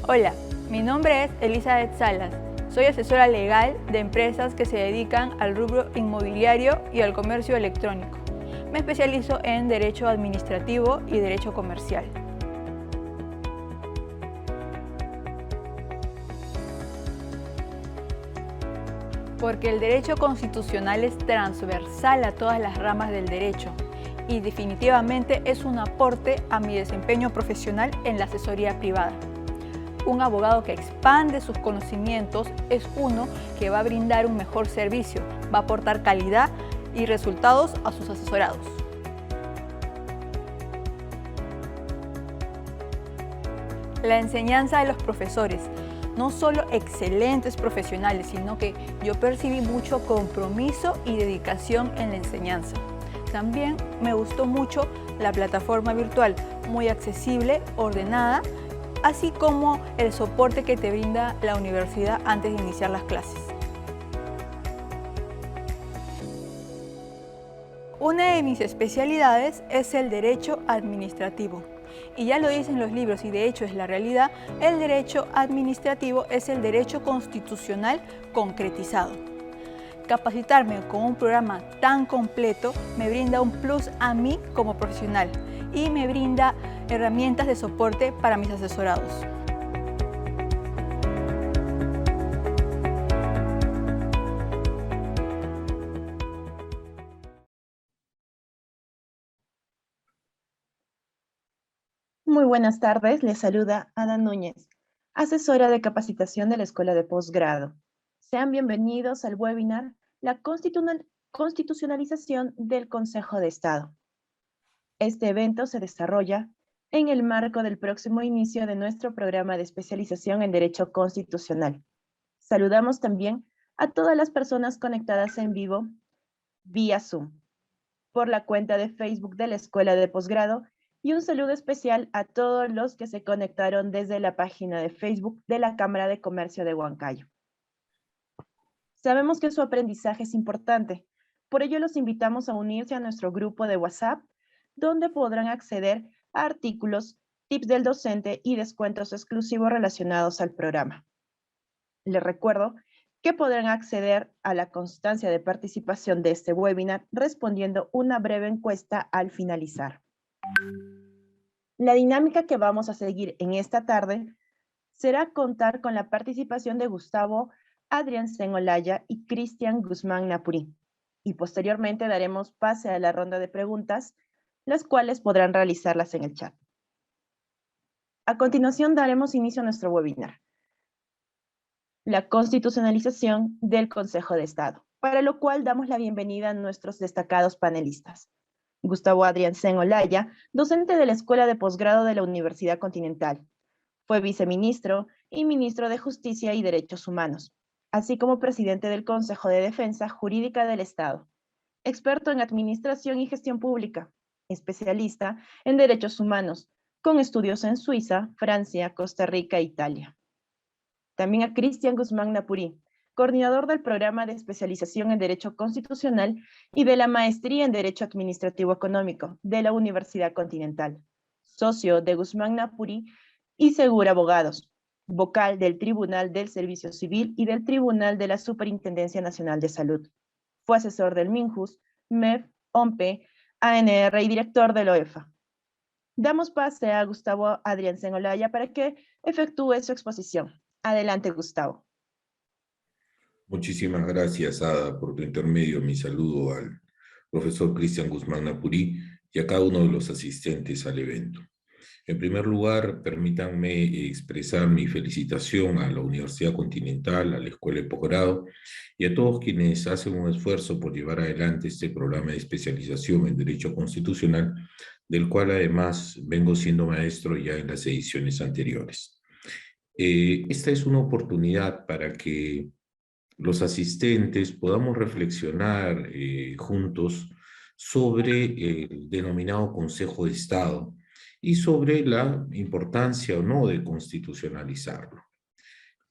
Hola, mi nombre es Elizabeth Salas. Soy asesora legal de empresas que se dedican al rubro inmobiliario y al comercio electrónico. Me especializo en Derecho Administrativo y Derecho Comercial. Porque el derecho constitucional es transversal a todas las ramas del derecho y definitivamente es un aporte a mi desempeño profesional en la asesoría privada. Un abogado que expande sus conocimientos es uno que va a brindar un mejor servicio, va a aportar calidad y resultados a sus asesorados. La enseñanza de los profesores, no solo excelentes profesionales, sino que yo percibí mucho compromiso y dedicación en la enseñanza. También me gustó mucho la plataforma virtual, muy accesible, ordenada, así como el soporte que te brinda la universidad antes de iniciar las clases. Una de mis especialidades es el derecho administrativo. Y ya lo dicen los libros y de hecho es la realidad, el derecho administrativo es el derecho constitucional concretizado. Capacitarme con un programa tan completo me brinda un plus a mí como profesional y me brinda herramientas de soporte para mis asesorados. Muy buenas tardes, les saluda Ada Núñez, asesora de capacitación de la Escuela de Posgrado. Sean bienvenidos al webinar La Constitucionalización del Consejo de Estado. Este evento se desarrolla en el marco del próximo inicio de nuestro programa de especialización en Derecho Constitucional. Saludamos también a todas las personas conectadas en vivo vía Zoom, por la cuenta de Facebook de la Escuela de Posgrado, y un saludo especial a todos los que se conectaron desde la página de Facebook de la Cámara de Comercio de Huancayo. Sabemos que su aprendizaje es importante, por ello los invitamos a unirse a nuestro grupo de WhatsApp, donde podrán acceder a artículos, tips del docente y descuentos exclusivos relacionados al programa. Les recuerdo que podrán acceder a la constancia de participación de este webinar respondiendo una breve encuesta al finalizar. La dinámica que vamos a seguir en esta tarde será contar con la participación de Gustavo Adriansen Olaya y Cristian Guzmán Napurí, y posteriormente daremos pase a la ronda de preguntas, las cuales podrán realizarlas en el chat. A continuación daremos inicio a nuestro webinar, la constitucionalización del Consejo de Estado, para lo cual damos la bienvenida a nuestros destacados panelistas. Gustavo Adriansen Olaya, docente de la Escuela de Posgrado de la Universidad Continental. Fue viceministro y ministro de Justicia y Derechos Humanos, así como presidente del Consejo de Defensa Jurídica del Estado. Experto en Administración y Gestión Pública, especialista en Derechos Humanos, con estudios en Suiza, Francia, Costa Rica e Italia. También a Cristian Guzmán Napurí, coordinador del programa de especialización en Derecho Constitucional y de la maestría en Derecho Administrativo Económico de la Universidad Continental, socio de Guzmán Napurí y Segura Abogados, vocal del Tribunal del Servicio Civil y del Tribunal de la Superintendencia Nacional de Salud. Fue asesor del MINJUS, MEF, OMPE, ANR y director de la OEFA. Damos pase a Gustavo Adriansen Olaya para que efectúe su exposición. Adelante, Gustavo. Muchísimas gracias, Ada, por tu intermedio. Mi saludo al profesor Cristian Guzmán Napurí y a cada uno de los asistentes al evento. En primer lugar, permítanme expresar mi felicitación a la Universidad Continental, a la Escuela de Posgrado y a todos quienes hacen un esfuerzo por llevar adelante este programa de especialización en Derecho Constitucional, del cual además vengo siendo maestro ya en las ediciones anteriores. Esta es una oportunidad para que los asistentes podamos reflexionar juntos sobre el denominado Consejo de Estado y sobre la importancia o no de constitucionalizarlo.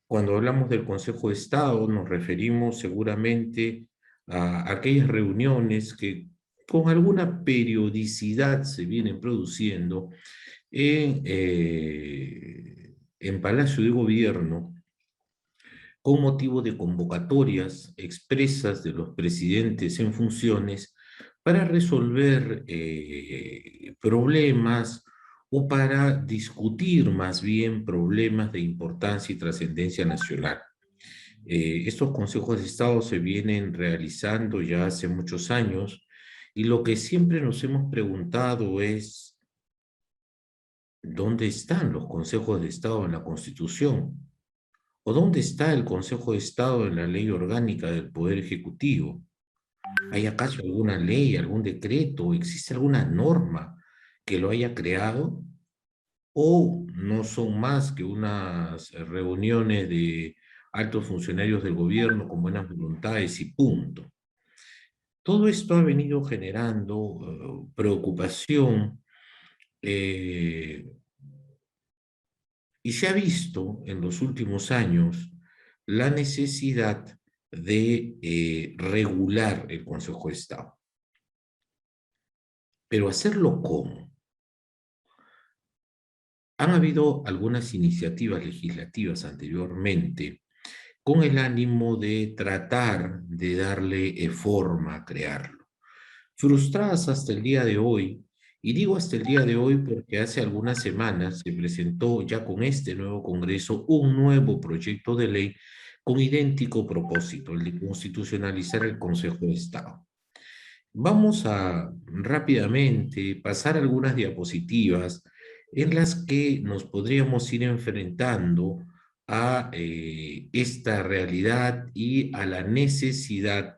Cuando hablamos del Consejo de Estado nos referimos seguramente a aquellas reuniones que con alguna periodicidad se vienen produciendo en en Palacio de Gobierno con motivo de convocatorias expresas de los presidentes en funciones para resolver problemas o para discutir más bien problemas de importancia y trascendencia nacional. Estos consejos de Estado se vienen realizando ya hace muchos años y lo que siempre nos hemos preguntado es, ¿dónde están los consejos de Estado en la Constitución? ¿O dónde está el Consejo de Estado en la Ley Orgánica del Poder Ejecutivo? ¿Hay acaso alguna ley, algún decreto, existe alguna norma que lo haya creado? ¿O no son más que unas reuniones de altos funcionarios del gobierno con buenas voluntades y punto? Todo esto ha venido generando preocupación y se ha visto en los últimos años la necesidad de regular el Consejo de Estado. Pero hacerlo ¿cómo? Han habido algunas iniciativas legislativas anteriormente con el ánimo de tratar de darle forma a crearlo. Frustradas hasta el día de hoy, y digo hasta el día de hoy porque hace algunas semanas se presentó ya con este nuevo Congreso un nuevo proyecto de ley con idéntico propósito, el de constitucionalizar el Consejo de Estado. Vamos a rápidamente pasar algunas diapositivas en las que nos podríamos ir enfrentando a esta realidad y a la necesidad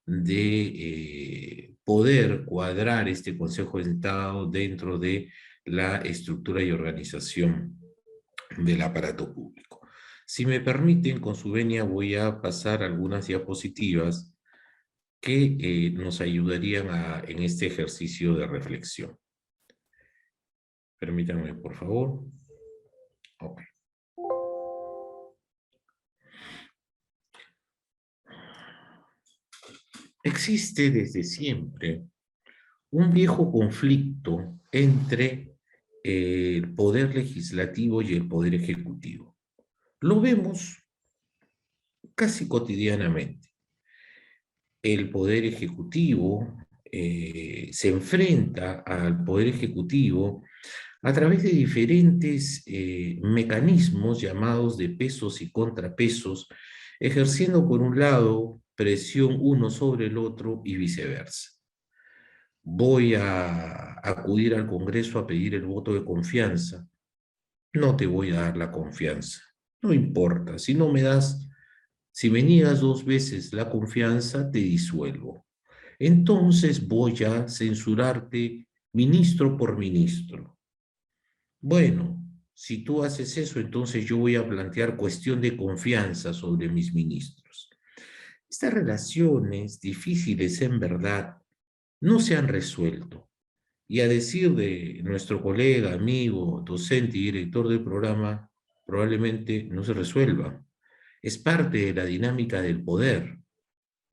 de poder cuadrar este Consejo de Estado dentro de la estructura y organización del aparato público. Si me permiten, con su venia, voy a pasar algunas diapositivas que nos ayudarían en este ejercicio de reflexión. Permítanme, por favor. Okay. Existe desde siempre un viejo conflicto entre el poder legislativo y el poder ejecutivo. Lo vemos casi cotidianamente. El poder ejecutivo se enfrenta al poder ejecutivo a través de diferentes mecanismos llamados de pesos y contrapesos, ejerciendo por un lado presión uno sobre el otro y viceversa. Voy a acudir al Congreso a pedir el voto de confianza. No te voy a dar la confianza. No importa, si no me das, si me niegas 2 veces la confianza, te disuelvo. Entonces voy a censurarte ministro por ministro. Bueno, si tú haces eso, entonces yo voy a plantear cuestión de confianza sobre mis ministros. Estas relaciones difíciles en verdad no se han resuelto. Y a decir de nuestro colega, amigo, docente y director del programa, probablemente no se resuelva. Es parte de la dinámica del poder,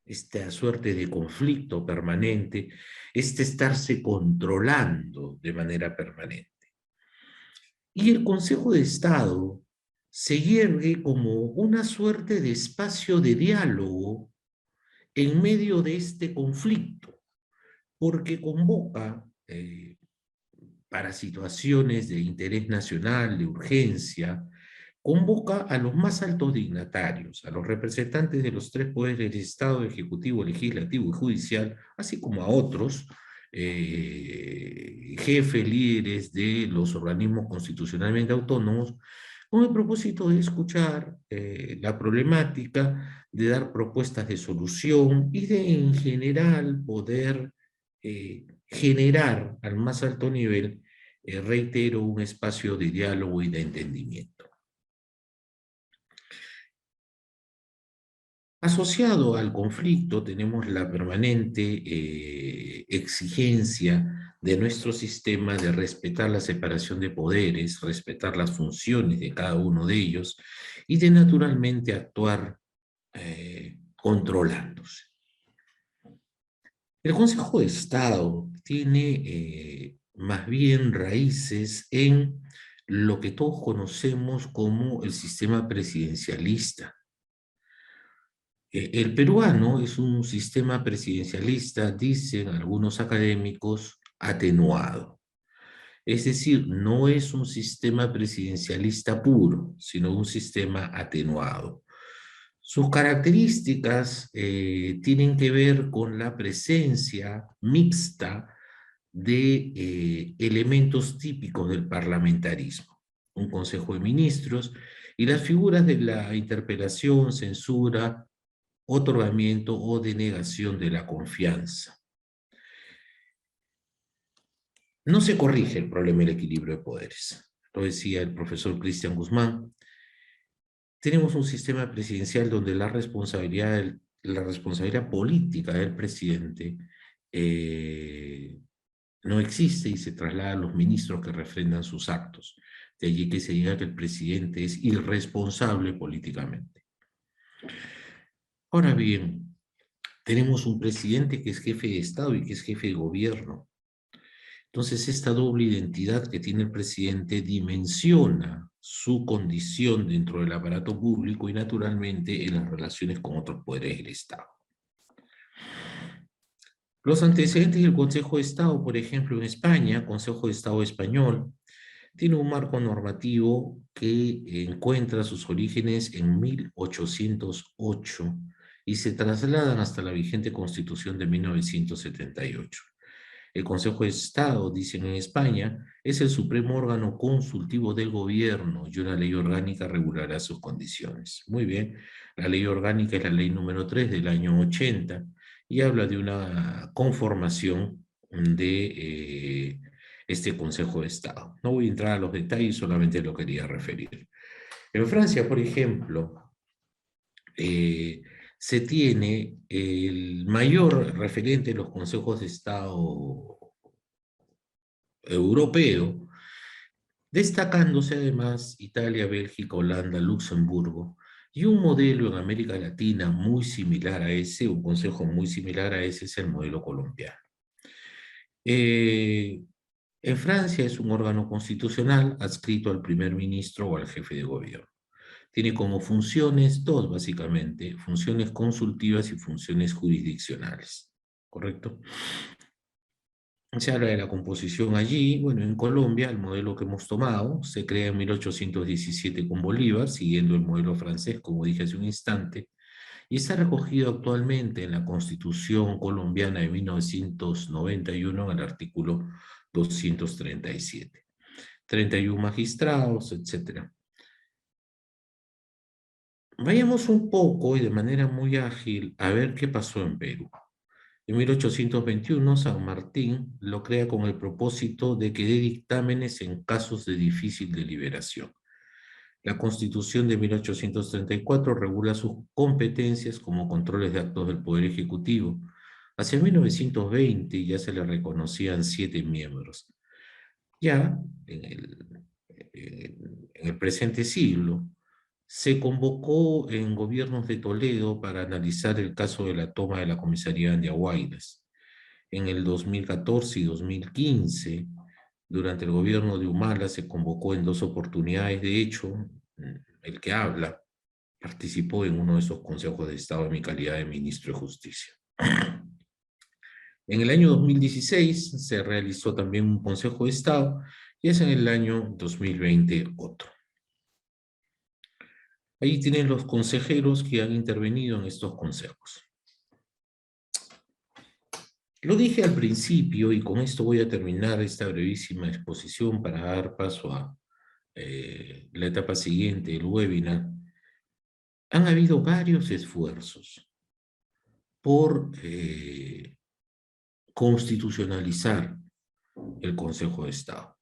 esta suerte de conflicto permanente, este estarse controlando de manera permanente. Y el Consejo de Estado se yergue como una suerte de espacio de diálogo en medio de este conflicto, porque convoca para situaciones de interés nacional, de urgencia, convoca a los más altos dignatarios, a los representantes de los 3 poderes del Estado, ejecutivo, legislativo y judicial, así como a otros jefes, líderes de los organismos constitucionalmente autónomos, con el propósito de escuchar la problemática, de dar propuestas de solución y de, en general, poder generar al más alto nivel, reitero, un espacio de diálogo y de entendimiento. Asociado al conflicto tenemos la permanente exigencia de nuestro sistema de respetar la separación de poderes, respetar las funciones de cada uno de ellos y de naturalmente actuar controlándose. El Consejo de Estado tiene más bien raíces en lo que todos conocemos como el sistema presidencialista. El peruano es un sistema presidencialista, dicen algunos académicos, atenuado. Es decir, no es un sistema presidencialista puro, sino un sistema atenuado. Sus características tienen que ver con la presencia mixta de elementos típicos del parlamentarismo. Un consejo de ministros y las figuras de la interpelación, censura, otorgamiento o denegación de la confianza. No se corrige el problema del equilibrio de poderes. Lo decía el profesor Cristian Guzmán. Tenemos un sistema presidencial donde la responsabilidad política del presidente no existe y se traslada a los ministros que refrendan sus actos. De allí que se diga que el presidente es irresponsable políticamente. Ahora bien, tenemos un presidente que es jefe de Estado y que es jefe de gobierno. Entonces, esta doble identidad que tiene el presidente dimensiona su condición dentro del aparato público y, naturalmente, en las relaciones con otros poderes del Estado. Los antecedentes del Consejo de Estado, por ejemplo, en España, Consejo de Estado español, tiene un marco normativo que encuentra sus orígenes en 1808 y se trasladan hasta la vigente Constitución de 1978. El Consejo de Estado, dicen en España, es el supremo órgano consultivo del gobierno y una ley orgánica regulará sus condiciones. Muy bien, la ley orgánica es la ley número 3 del año 80 y habla de una conformación de este Consejo de Estado. No voy a entrar a los detalles, solamente lo quería referir. En Francia, por ejemplo, se tiene el mayor referente de los consejos de Estado europeo, destacándose además Italia, Bélgica, Holanda, Luxemburgo, y un modelo en América Latina muy similar a ese, un consejo muy similar a ese es el modelo colombiano. En Francia es un órgano constitucional adscrito al primer ministro o al jefe de gobierno. Tiene como funciones dos, básicamente, funciones consultivas y funciones jurisdiccionales, ¿correcto? Se habla de la composición allí. Bueno, en Colombia, el modelo que hemos tomado se crea en 1817 con Bolívar, siguiendo el modelo francés, como dije hace un instante, y está recogido actualmente en la Constitución colombiana de 1991 en el artículo 237. 31 magistrados, etc. Vayamos un poco y de manera muy ágil a ver qué pasó en Perú. En 1821, San Martín lo crea con el propósito de que dé dictámenes en casos de difícil deliberación. La Constitución de 1834 regula sus competencias como controles de actos del Poder Ejecutivo. Hacia 1920 ya se le reconocían 7 miembros. Ya en el presente siglo, se convocó en gobiernos de Toledo para analizar el caso de la toma de la comisaría de Andiahuaylas. En el 2014 y 2015, durante el gobierno de Humala, se convocó en 2 oportunidades. De hecho, el que habla participó en uno de esos consejos de Estado en mi calidad de ministro de Justicia. En el año 2016 se realizó también un consejo de Estado y es en el año 2020 otro. Ahí tienen los consejeros que han intervenido en estos consejos. Lo dije al principio y con esto voy a terminar esta brevísima exposición para dar paso a la etapa siguiente, el webinar. Han habido varios esfuerzos por constitucionalizar el Consejo de Estado.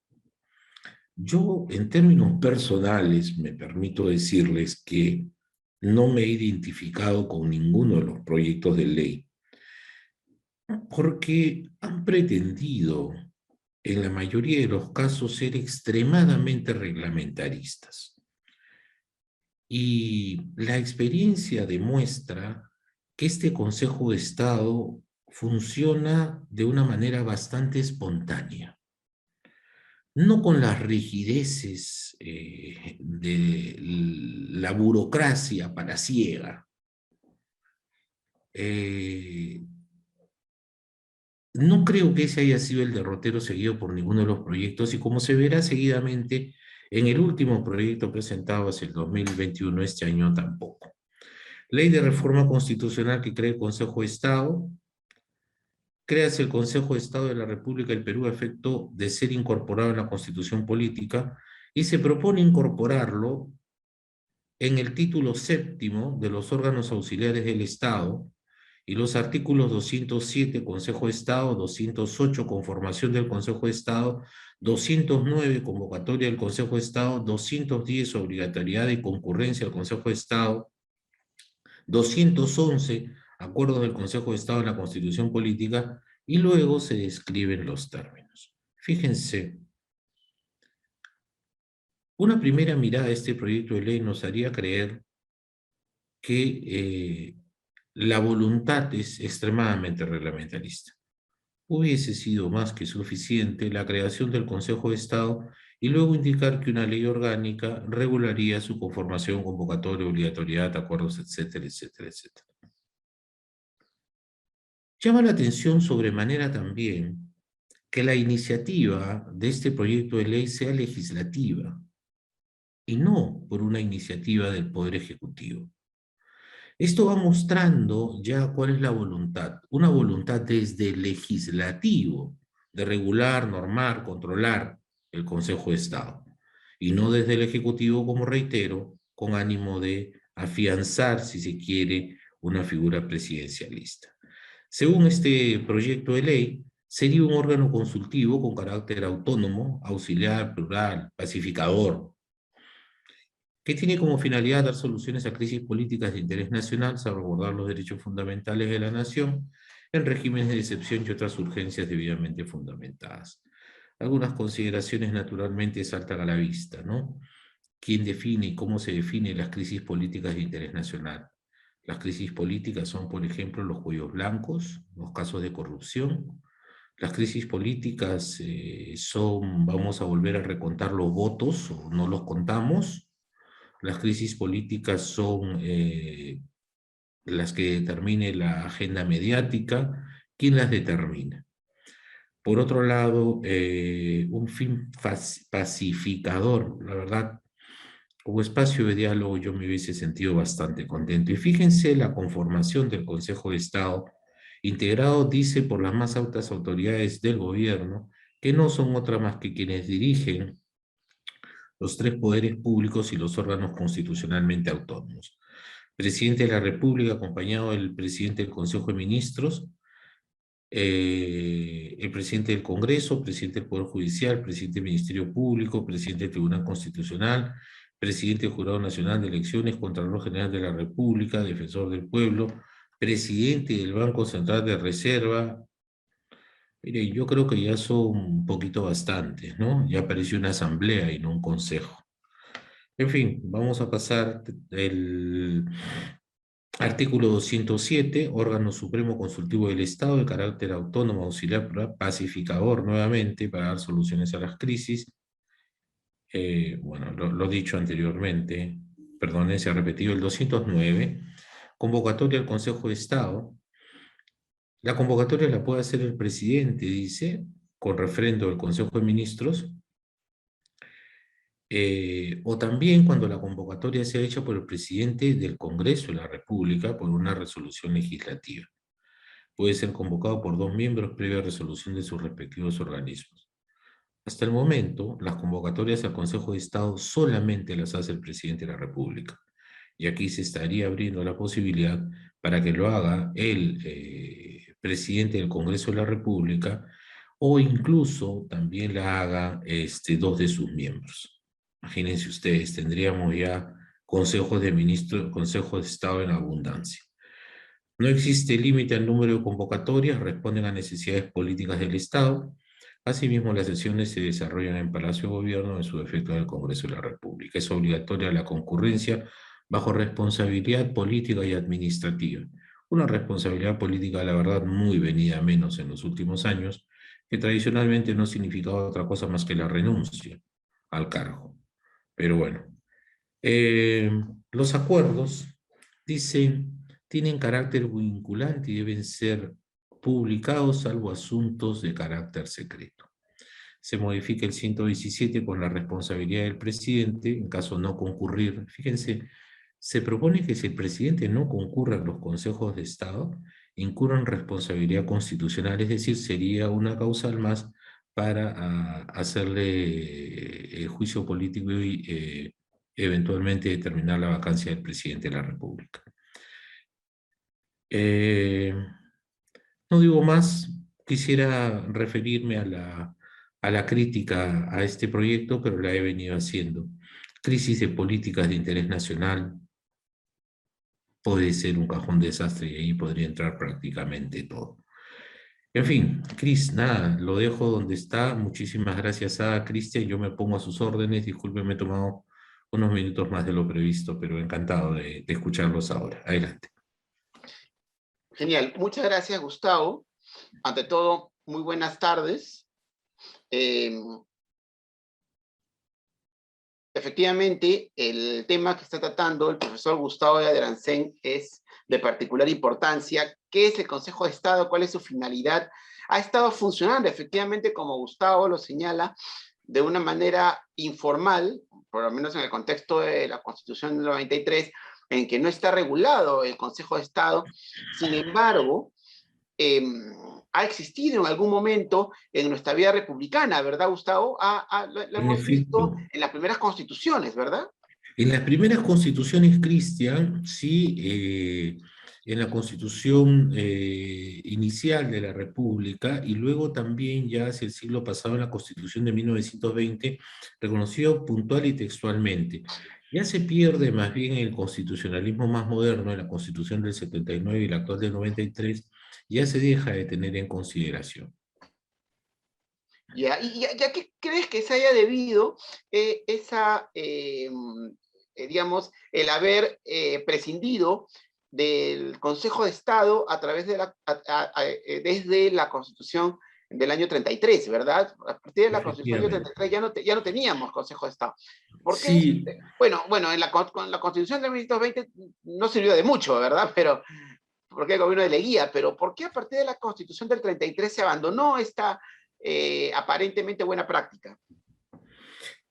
Yo, en términos personales, me permito decirles que no me he identificado con ninguno de los proyectos de ley, porque han pretendido, en la mayoría de los casos, ser extremadamente reglamentaristas. Y la experiencia demuestra que este Consejo de Estado funciona de una manera bastante espontánea. no con las rigideces de la burocracia palaciega. No creo que ese haya sido el derrotero seguido por ninguno de los proyectos, y como se verá seguidamente en el último proyecto presentado hacia el 2021, este año tampoco. Ley de reforma constitucional que crea el Consejo de Estado. Créase el Consejo de Estado de la República del Perú a efecto de ser incorporado en la Constitución Política, y se propone incorporarlo en el título séptimo de los órganos auxiliares del Estado, y los artículos 207, Consejo de Estado; 208, conformación del Consejo de Estado; 209, convocatoria del Consejo de Estado; 210, obligatoriedad y concurrencia al Consejo de Estado; 211, acuerdos del Consejo de Estado en la Constitución Política, y luego se describen los términos. Fíjense, una primera mirada a este proyecto de ley nos haría creer que la voluntad es extremadamente reglamentalista. Hubiese sido más que suficiente la creación del Consejo de Estado y luego indicar que una ley orgánica regularía su conformación, convocatoria, obligatoriedad, acuerdos, etcétera, etcétera, etcétera. Llama la atención sobremanera también que la iniciativa de este proyecto de ley sea legislativa y no por una iniciativa del Poder Ejecutivo. Esto va mostrando ya cuál es la voluntad, una voluntad desde el legislativo de regular, normar, controlar el Consejo de Estado, y no desde el Ejecutivo, como reitero, con ánimo de afianzar, si se quiere, una figura presidencialista. Según este proyecto de ley, sería un órgano consultivo con carácter autónomo, auxiliar, plural, pacificador, que tiene como finalidad dar soluciones a crisis políticas de interés nacional, salvaguardar los derechos fundamentales de la nación en regímenes de excepción y otras urgencias debidamente fundamentadas. Algunas consideraciones naturalmente saltan a la vista, ¿no? ¿Quién define y cómo se define las crisis políticas de interés nacional? Las crisis políticas son, por ejemplo, los cuellos blancos, los casos de corrupción. Las crisis políticas son, vamos a volver a recontar los votos o no los contamos. Las crisis políticas son las que determine la agenda mediática. ¿Quién las determina? Por otro lado, un fin pacificador, la verdad, como espacio de diálogo yo me hubiese sentido bastante contento. Y fíjense la conformación del Consejo de Estado, integrado, dice, por las más altas autoridades del gobierno, que no son otras más que quienes dirigen los tres poderes públicos y los órganos constitucionalmente autónomos. Presidente de la República, acompañado del presidente del Consejo de Ministros, el presidente del Congreso, presidente del Poder Judicial, presidente del Ministerio Público, presidente del Tribunal Constitucional, presidente del Jurado Nacional de Elecciones, Contralor General de la República, Defensor del Pueblo, presidente del Banco Central de Reserva. Mire, yo creo que ya son un poquito bastantes, ¿no? Ya apareció una asamblea y no un consejo. En fin, vamos a pasar el artículo 207, órgano supremo consultivo del Estado de carácter autónomo, auxiliar, pacificador, nuevamente, para dar soluciones a las crisis. Bueno, lo dicho anteriormente, perdón, se ha repetido el 209, convocatoria al Consejo de Estado. La convocatoria la puede hacer el presidente, dice, con refrendo del Consejo de Ministros, o también cuando la convocatoria sea hecha por el presidente del Congreso de la República por una resolución legislativa. Puede ser convocado por 2 miembros previa resolución de sus respectivos organismos. Hasta el momento, las convocatorias al Consejo de Estado solamente las hace el presidente de la República. Y aquí se estaría abriendo la posibilidad para que lo haga el presidente del Congreso de la República, o incluso también la haga 2 de sus miembros. Imagínense ustedes, tendríamos ya consejos de ministros, consejos de Estado en abundancia. No existe límite al número de convocatorias, responden a necesidades políticas del Estado. Asimismo, las sesiones se desarrollan en Palacio de Gobierno, en su defecto en el Congreso de la República. Es obligatoria la concurrencia bajo responsabilidad política y administrativa. Una responsabilidad política, la verdad, muy venida a menos en los últimos años, que tradicionalmente no significaba otra cosa más que la renuncia al cargo. Pero bueno, eh, los acuerdos, dicen, tienen carácter vinculante y deben ser publicados salvo asuntos de carácter secreto. Se modifica el 117 con la responsabilidad del presidente en caso no concurrir. Fíjense, se propone que si el presidente no concurre a los consejos de Estado, incurra en responsabilidad constitucional, es decir, sería una causal más para hacerle juicio político y eventualmente determinar la vacancia del presidente de la República. No digo más, quisiera referirme a la crítica a este proyecto, pero la he venido haciendo. Crisis de políticas de interés nacional puede ser un cajón desastre y ahí podría entrar prácticamente todo. En fin, Cris, nada, lo dejo donde está. Muchísimas gracias a Cristian, yo me pongo a sus órdenes. Disculpen, me he tomado unos minutos más de lo previsto, pero encantado de escucharlos ahora. Adelante. Genial, muchas gracias, Gustavo. Ante todo, muy buenas tardes. Efectivamente, el tema que está tratando el profesor Gustavo de Adrancén es de particular importancia. ¿Qué es el Consejo de Estado? ¿Cuál es su finalidad? Ha estado funcionando, efectivamente, como Gustavo lo señala, de una manera informal, por lo menos en el contexto de la Constitución del 93, en que no está regulado el Consejo de Estado. Sin embargo, ha existido en algún momento en nuestra vida republicana, ¿verdad, Gustavo? Lo hemos visto en las primeras constituciones, ¿verdad? En las primeras constituciones, Cristian, sí, en la constitución inicial de la República, y luego también ya hacia el siglo pasado en la constitución de 1920, reconoció puntual y textualmente. Ya se pierde más bien en el constitucionalismo más moderno, en la constitución del 79 y la actual del 93, ya se deja de tener en consideración. Ya, ¿y ya qué crees que se haya debido digamos, el haber prescindido del Consejo de Estado a través de desde la Constitución del año 33, ¿verdad? A partir de la Constitución del 33 ya no teníamos Consejo de Estado. ¿Por qué? Sí. Bueno, con la Constitución de 1920 no sirvió de mucho, ¿verdad? Pero porque el gobierno de Leguía, pero ¿por qué a partir de la Constitución del 33 se abandonó esta aparentemente buena práctica?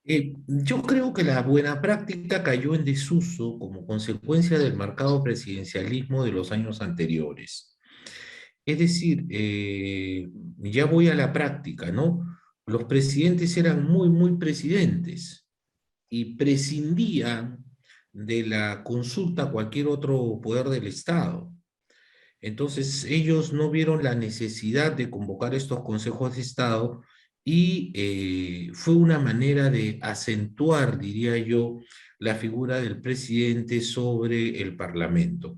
Yo creo que la buena práctica cayó en desuso como consecuencia del marcado presidencialismo de los años anteriores. Es decir, ya voy a la práctica, ¿no? Los presidentes eran muy presidentes y prescindían de la consulta a cualquier otro poder del Estado. Entonces, ellos no vieron la necesidad de convocar estos consejos de Estado y fue una manera de acentuar, diría yo, la figura del presidente sobre el Parlamento.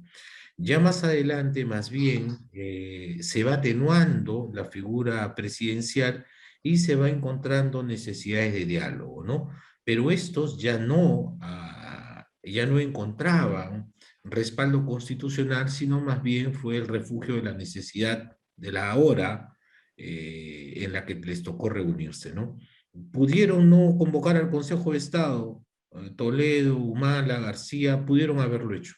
Ya más adelante, más bien, se va atenuando la figura presidencial y se va encontrando necesidades de diálogo, ¿no? Pero estos ya no encontraban respaldo constitucional, sino más bien fue el refugio de la necesidad de la hora en la que les tocó reunirse, ¿no? Pudieron no convocar al Consejo de Estado, Toledo, Humala, García, pudieron haberlo hecho.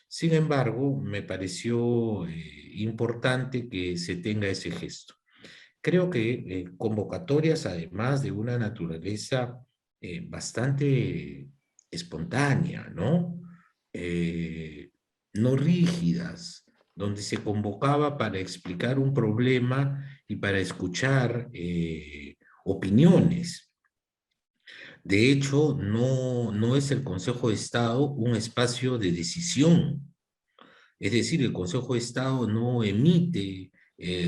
Sin embargo, me pareció importante que se tenga ese gesto. Creo que convocatorias, además de una naturaleza bastante espontánea, ¿no? No rígidas, donde se convocaba para explicar un problema y para escuchar opiniones. De hecho, no es el Consejo de Estado un espacio de decisión. Es decir, el Consejo de Estado no emite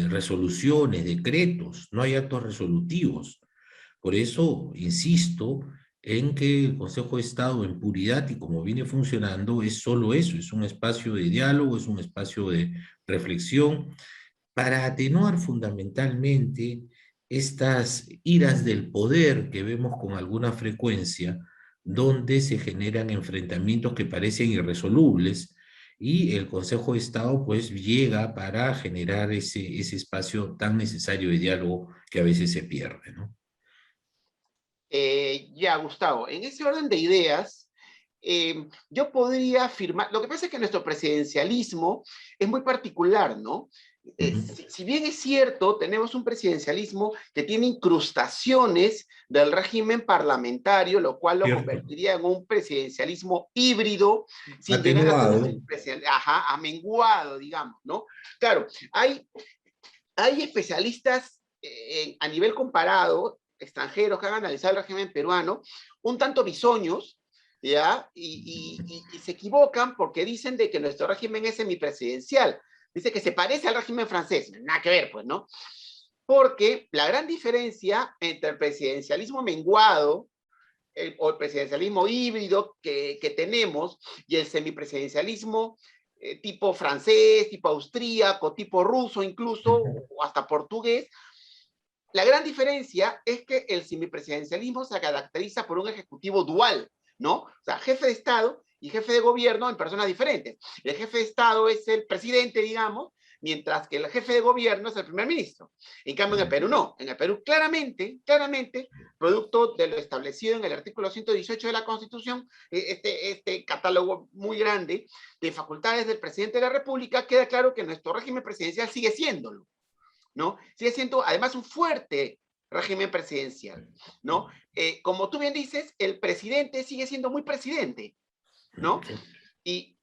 resoluciones, decretos, no hay actos resolutivos. Por eso, insisto en que el Consejo de Estado en puridad y como viene funcionando es solo eso, es un espacio de diálogo, es un espacio de reflexión para atenuar fundamentalmente estas iras del poder que vemos con alguna frecuencia, donde se generan enfrentamientos que parecen irresolubles, y el Consejo de Estado pues llega para generar ese espacio tan necesario de diálogo que a veces se pierde, ¿no? Ya, Gustavo, en ese orden de ideas, yo podría afirmar, lo que pasa es que nuestro presidencialismo es muy particular, ¿no? Si bien es cierto, tenemos un presidencialismo que tiene incrustaciones del régimen parlamentario, lo cual lo Cierto. convertiría en un presidencialismo híbrido, sin llegar a Atenuado. amenguado, digamos, ¿no? Claro, hay especialistas a nivel comparado, extranjeros que han analizado el régimen peruano, un tanto bisoños, ¿ya? Y se equivocan porque dicen de que nuestro régimen es semipresidencial. Dice que se parece al régimen francés. Nada que ver, pues, ¿no? Porque la gran diferencia entre el presidencialismo menguado o el presidencialismo híbrido que tenemos y el semipresidencialismo tipo francés, tipo austríaco, tipo ruso incluso, o hasta portugués, la gran diferencia es que el semipresidencialismo se caracteriza por un ejecutivo dual, ¿no? O sea, jefe de Estado y jefe de gobierno en personas diferentes. El jefe de Estado es el presidente, digamos, mientras que el jefe de gobierno es el primer ministro. En cambio, en el Perú no. En el Perú claramente, producto de lo establecido en el artículo 118 de la Constitución, este catálogo muy grande de facultades del presidente de la República, queda claro que nuestro régimen presidencial sigue siéndolo, ¿no? Sigue siendo además un fuerte régimen presidencial, ¿no? Como tú bien dices, el presidente sigue siendo muy presidente, ¿no? Y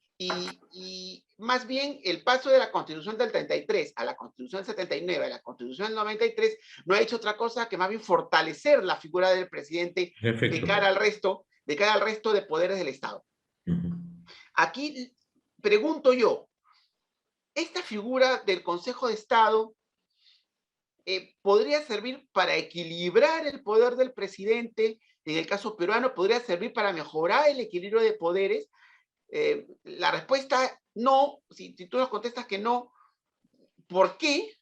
más bien el paso de la Constitución del 33 a la Constitución del 79, a la Constitución del 93, no ha hecho otra cosa que más bien fortalecer la figura del presidente de cara al resto de poderes del Estado. Aquí pregunto yo, ¿esta figura del Consejo de Estado podría servir para equilibrar el poder del presidente? En el caso peruano, ¿podría servir para mejorar el equilibrio de poderes? La respuesta no. Si tú nos contestas que no, ¿por qué?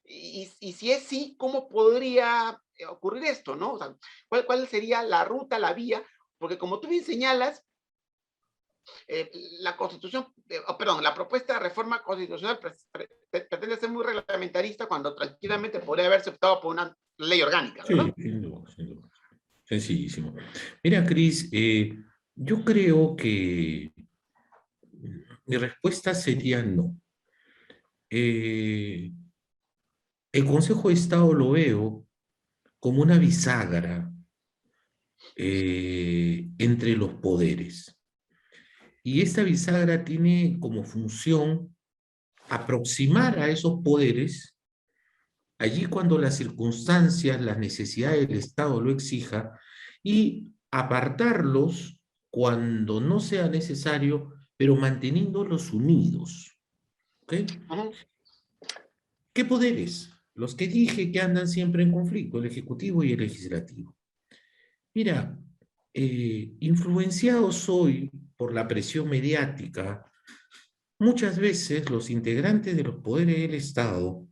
Y si es sí, ¿cómo podría ocurrir esto, no? O sea, ¿cuál sería la ruta, la vía? Porque como tú bien señalas, la Constitución, la propuesta de reforma constitucional pretende ser muy reglamentarista cuando tranquilamente podría haberse optado por una ley orgánica, ¿verdad? Sí, sin duda, sin duda. Sencillísimo. Mira, Cris, yo creo que mi respuesta sería no. El Consejo de Estado lo veo como una bisagra entre los poderes. Y esta bisagra tiene como función aproximar a esos poderes allí cuando las circunstancias, las necesidades del Estado lo exija, y apartarlos cuando no sea necesario, pero manteniéndolos unidos. ¿Ok? ¿Qué poderes? Los que dije que andan siempre en conflicto, el Ejecutivo y el Legislativo. Mira, influenciados hoy por la presión mediática, muchas veces los integrantes de los poderes del Estado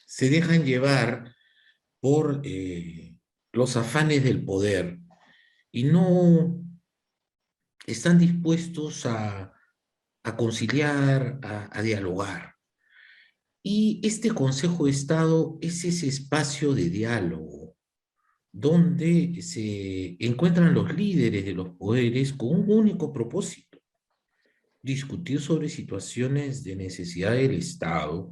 se dejan llevar por los afanes del poder y no están dispuestos a conciliar, a dialogar. Y este Consejo de Estado es ese espacio de diálogo donde se encuentran los líderes de los poderes con un único propósito: discutir sobre situaciones de necesidad del Estado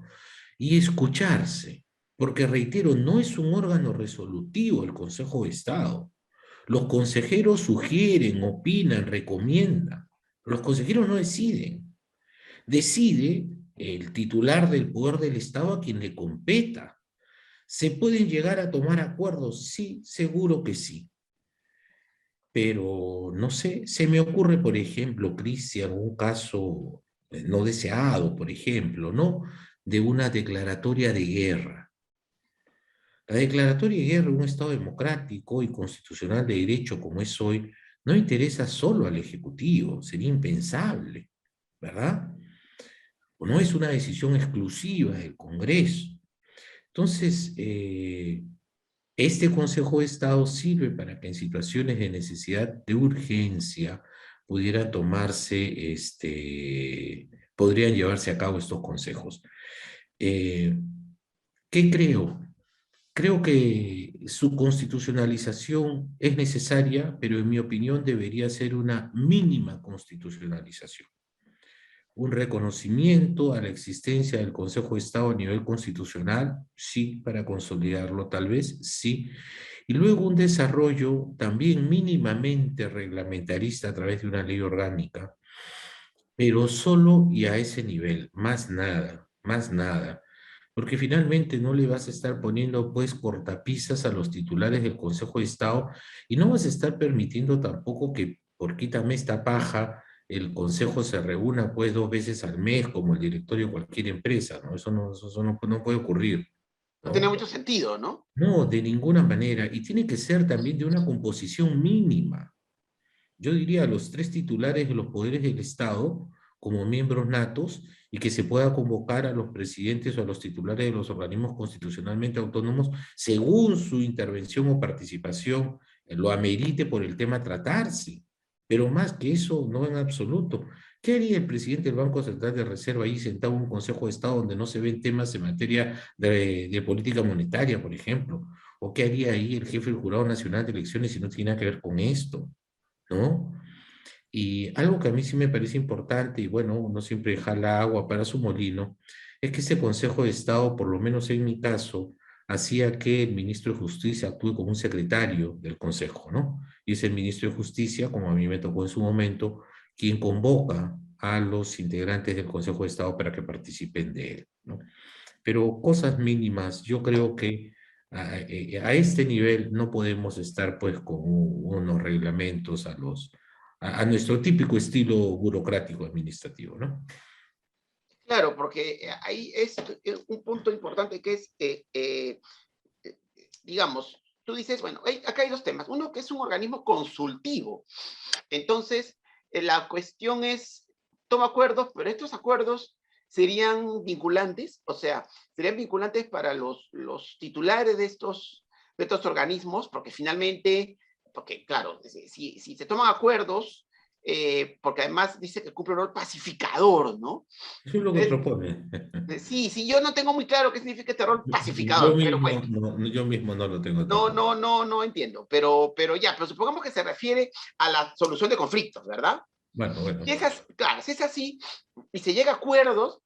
y escucharse, porque reitero, no es un órgano resolutivo el Consejo de Estado. Los consejeros sugieren, opinan, recomiendan. Los consejeros no deciden. Decide el titular del poder del Estado a quien le competa. ¿Se pueden llegar a tomar acuerdos? Sí, seguro que sí. Pero no sé, se me ocurre, por ejemplo, Cristian, un caso no deseado, por ejemplo, ¿no? De una declaratoria de guerra. La declaratoria de guerra en un Estado democrático y constitucional de derecho como es hoy no interesa solo al Ejecutivo, sería impensable, ¿verdad? O no es una decisión exclusiva del Congreso. Entonces, este Consejo de Estado sirve para que en situaciones de necesidad, de urgencia, podrían llevarse a cabo estos consejos. ¿Qué creo? Creo que su constitucionalización es necesaria, pero en mi opinión debería ser una mínima constitucionalización. Un reconocimiento a la existencia del Consejo de Estado a nivel constitucional, sí, para consolidarlo tal vez, sí. Y luego un desarrollo también mínimamente reglamentarista a través de una ley orgánica, pero solo y a ese nivel, más nada, más nada. Porque finalmente no le vas a estar poniendo pues cortapisas a los titulares del Consejo de Estado y no vas a estar permitiendo tampoco que, por quítame esta paja, el Consejo se reúna pues 2 veces al mes como el directorio de cualquier empresa, ¿no? Eso no puede ocurrir, No tiene ¿no? mucho sentido, ¿no? No, de ninguna manera. Y tiene que ser también de una composición mínima. Yo diría a los 3 titulares de los poderes del Estado como miembros natos y que se pueda convocar a los presidentes o a los titulares de los organismos constitucionalmente autónomos según su intervención o participación lo amerite por el tema a tratarse. Pero más que eso, no en absoluto. ¿Qué haría el presidente del Banco Central de Reserva ahí sentado en un Consejo de Estado donde no se ven temas en materia de política monetaria, por ejemplo? ¿O qué haría ahí el jefe del Jurado Nacional de Elecciones si no tiene nada que ver con esto? ¿No? Y algo que a mí sí me parece importante, y bueno, uno siempre jala agua para su molino, es que ese Consejo de Estado, por lo menos en mi caso, hacía que el ministro de Justicia actúe como un secretario del Consejo, ¿no? Y es el ministro de Justicia, como a mí me tocó en su momento, quien convoca a los integrantes del Consejo de Estado para que participen de él, ¿no? Pero cosas mínimas, yo creo que a este nivel no podemos estar pues con unos reglamentos a nuestro típico estilo burocrático administrativo, ¿no? Claro, porque ahí es un punto importante que es, digamos, tú dices, bueno, acá hay dos temas. Uno que es un organismo consultivo. Entonces, la cuestión es, toma acuerdos, pero estos acuerdos serían vinculantes, o sea, serían vinculantes para los titulares de estos organismos, porque finalmente, porque claro, si se toman acuerdos, porque además dice que cumple un rol pacificador, ¿no? Eso es lo que Entonces, propone. sí, yo no tengo muy claro qué significa este rol Yo pacificador, pero mismo bueno, yo mismo no lo tengo tampoco. no entiendo, pero ya, pero supongamos que se refiere a la solución de conflictos, ¿verdad? Bueno. Claro, si es así y se llega a acuerdos,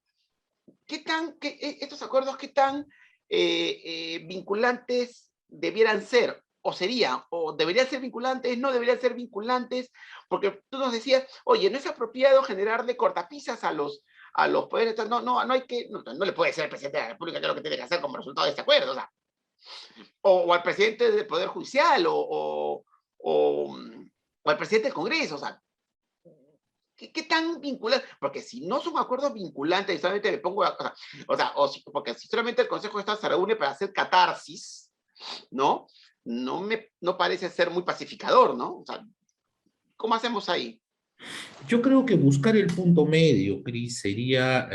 estos acuerdos, qué tan vinculantes debieran ser? O serían, o deberían ser vinculantes, no deberían ser vinculantes, porque tú nos decías, oye, no es apropiado generarle cortapisas a los poderes, no hay que, no le puede ser al presidente de la República que es lo que tiene que hacer como resultado de este acuerdo, o sea, o al presidente del Poder Judicial, o al presidente del Congreso, o sea, ¿qué tan vinculante? Porque si no son acuerdos vinculantes, y solamente le pongo, porque si solamente el Consejo de Estado se reúne para hacer catarsis, ¿no? No parece ser muy pacificador, ¿no? O sea, ¿cómo hacemos ahí? Yo creo que buscar el punto medio, Cris, sería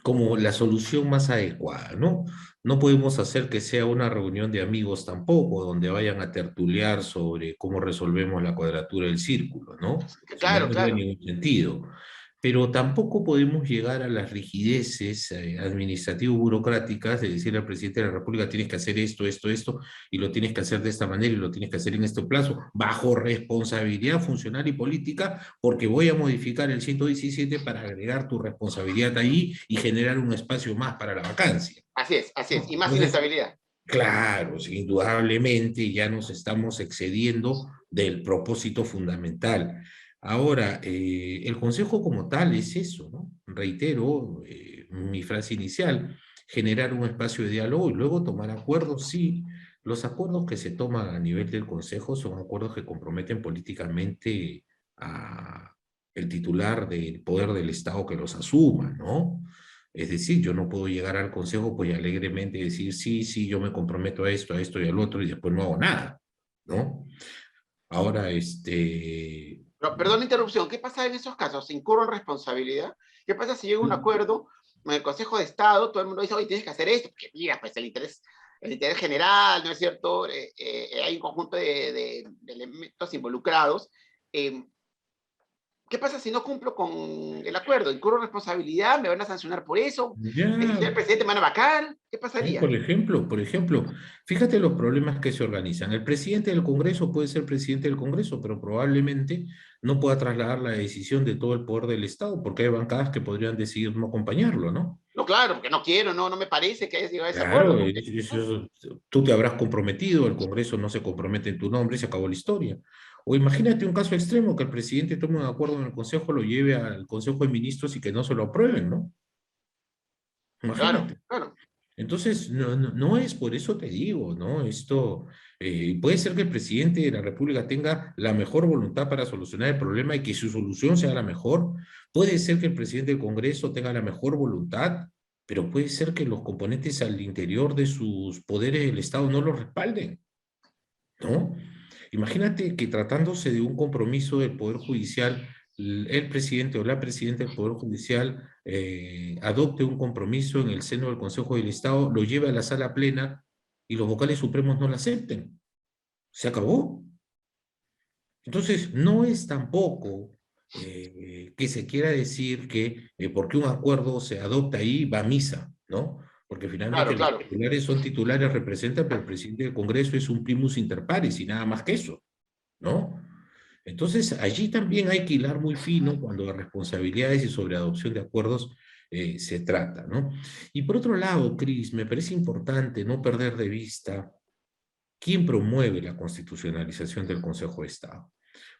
como la solución más adecuada, ¿no? No podemos hacer que sea una reunión de amigos tampoco, donde vayan a tertuliar sobre cómo resolvemos la cuadratura del círculo, ¿no? Si no Claro, tendría claro. ningún sentido. Pero tampoco podemos llegar a las rigideces administrativo-burocráticas de decirle al presidente de la República tienes que hacer esto, y lo tienes que hacer de esta manera y lo tienes que hacer en este plazo, bajo responsabilidad funcional y política, porque voy a modificar el 117 para agregar tu responsabilidad ahí y generar un espacio más para la vacancia. Así es. Y más Entonces, inestabilidad. claro, sí, indudablemente ya nos estamos excediendo del propósito fundamental. Ahora, el consejo como tal es eso, ¿no? Reitero mi frase inicial, generar un espacio de diálogo y luego tomar acuerdos, sí. Los acuerdos que se toman a nivel del consejo son acuerdos que comprometen políticamente a el titular del poder del Estado que los asuma, ¿no? Es decir, yo no puedo llegar al consejo pues y alegremente decir, sí, yo me comprometo a esto y al otro y después no hago nada, ¿no? Ahora, Pero, perdón la interrupción, ¿qué pasa en esos casos? ¿Se incurre en responsabilidad? ¿Qué pasa si llega un acuerdo en el Consejo de Estado, todo el mundo dice, oye, tienes que hacer esto, porque mira, pues el interés general, ¿no es cierto? Hay un conjunto de elementos involucrados. ¿Qué pasa si no cumplo con el acuerdo? ¿Incurro responsabilidad? ¿Me van a sancionar por eso? Ya, ¿El presidente me van a vacar? ¿Qué pasaría? por ejemplo, fíjate los problemas que se organizan. El presidente del Congreso puede ser presidente del Congreso, pero probablemente no pueda trasladar la decisión de todo el poder del Estado, porque hay bancadas que podrían decidir no acompañarlo, ¿no? No, claro, porque no quiero, no me parece que hayas llegado a ese acuerdo. Claro, tú te habrás comprometido, el Congreso no se compromete en tu nombre y se acabó la historia. O imagínate un caso extremo, que el presidente tome un acuerdo en el Consejo, lo lleve al Consejo de Ministros y que no se lo aprueben, ¿no? Claro, Imagínate. claro. Entonces, no es por eso te digo, ¿no? Esto puede ser que el presidente de la República tenga la mejor voluntad para solucionar el problema y que su solución sea la mejor. Puede ser que el presidente del Congreso tenga la mejor voluntad, pero puede ser que los componentes al interior de sus poderes del Estado no lo respalden, ¿no? Imagínate que tratándose de un compromiso del Poder Judicial, el presidente o la presidenta del Poder Judicial adopte un compromiso en el seno del Consejo del Estado, lo lleve a la sala plena y los vocales supremos no lo acepten. Se acabó. Entonces, no es tampoco que se quiera decir que porque un acuerdo se adopta ahí va a misa, ¿no? Porque finalmente Claro, los claro. titulares son titulares, representan, pero el presidente del Congreso es un primus inter pares y nada más que eso, ¿no? Entonces, allí también hay que hilar muy fino cuando de responsabilidades y sobre adopción de acuerdos se trata, ¿no? Y por otro lado, Cris, me parece importante no perder de vista quién promueve la constitucionalización del Consejo de Estado.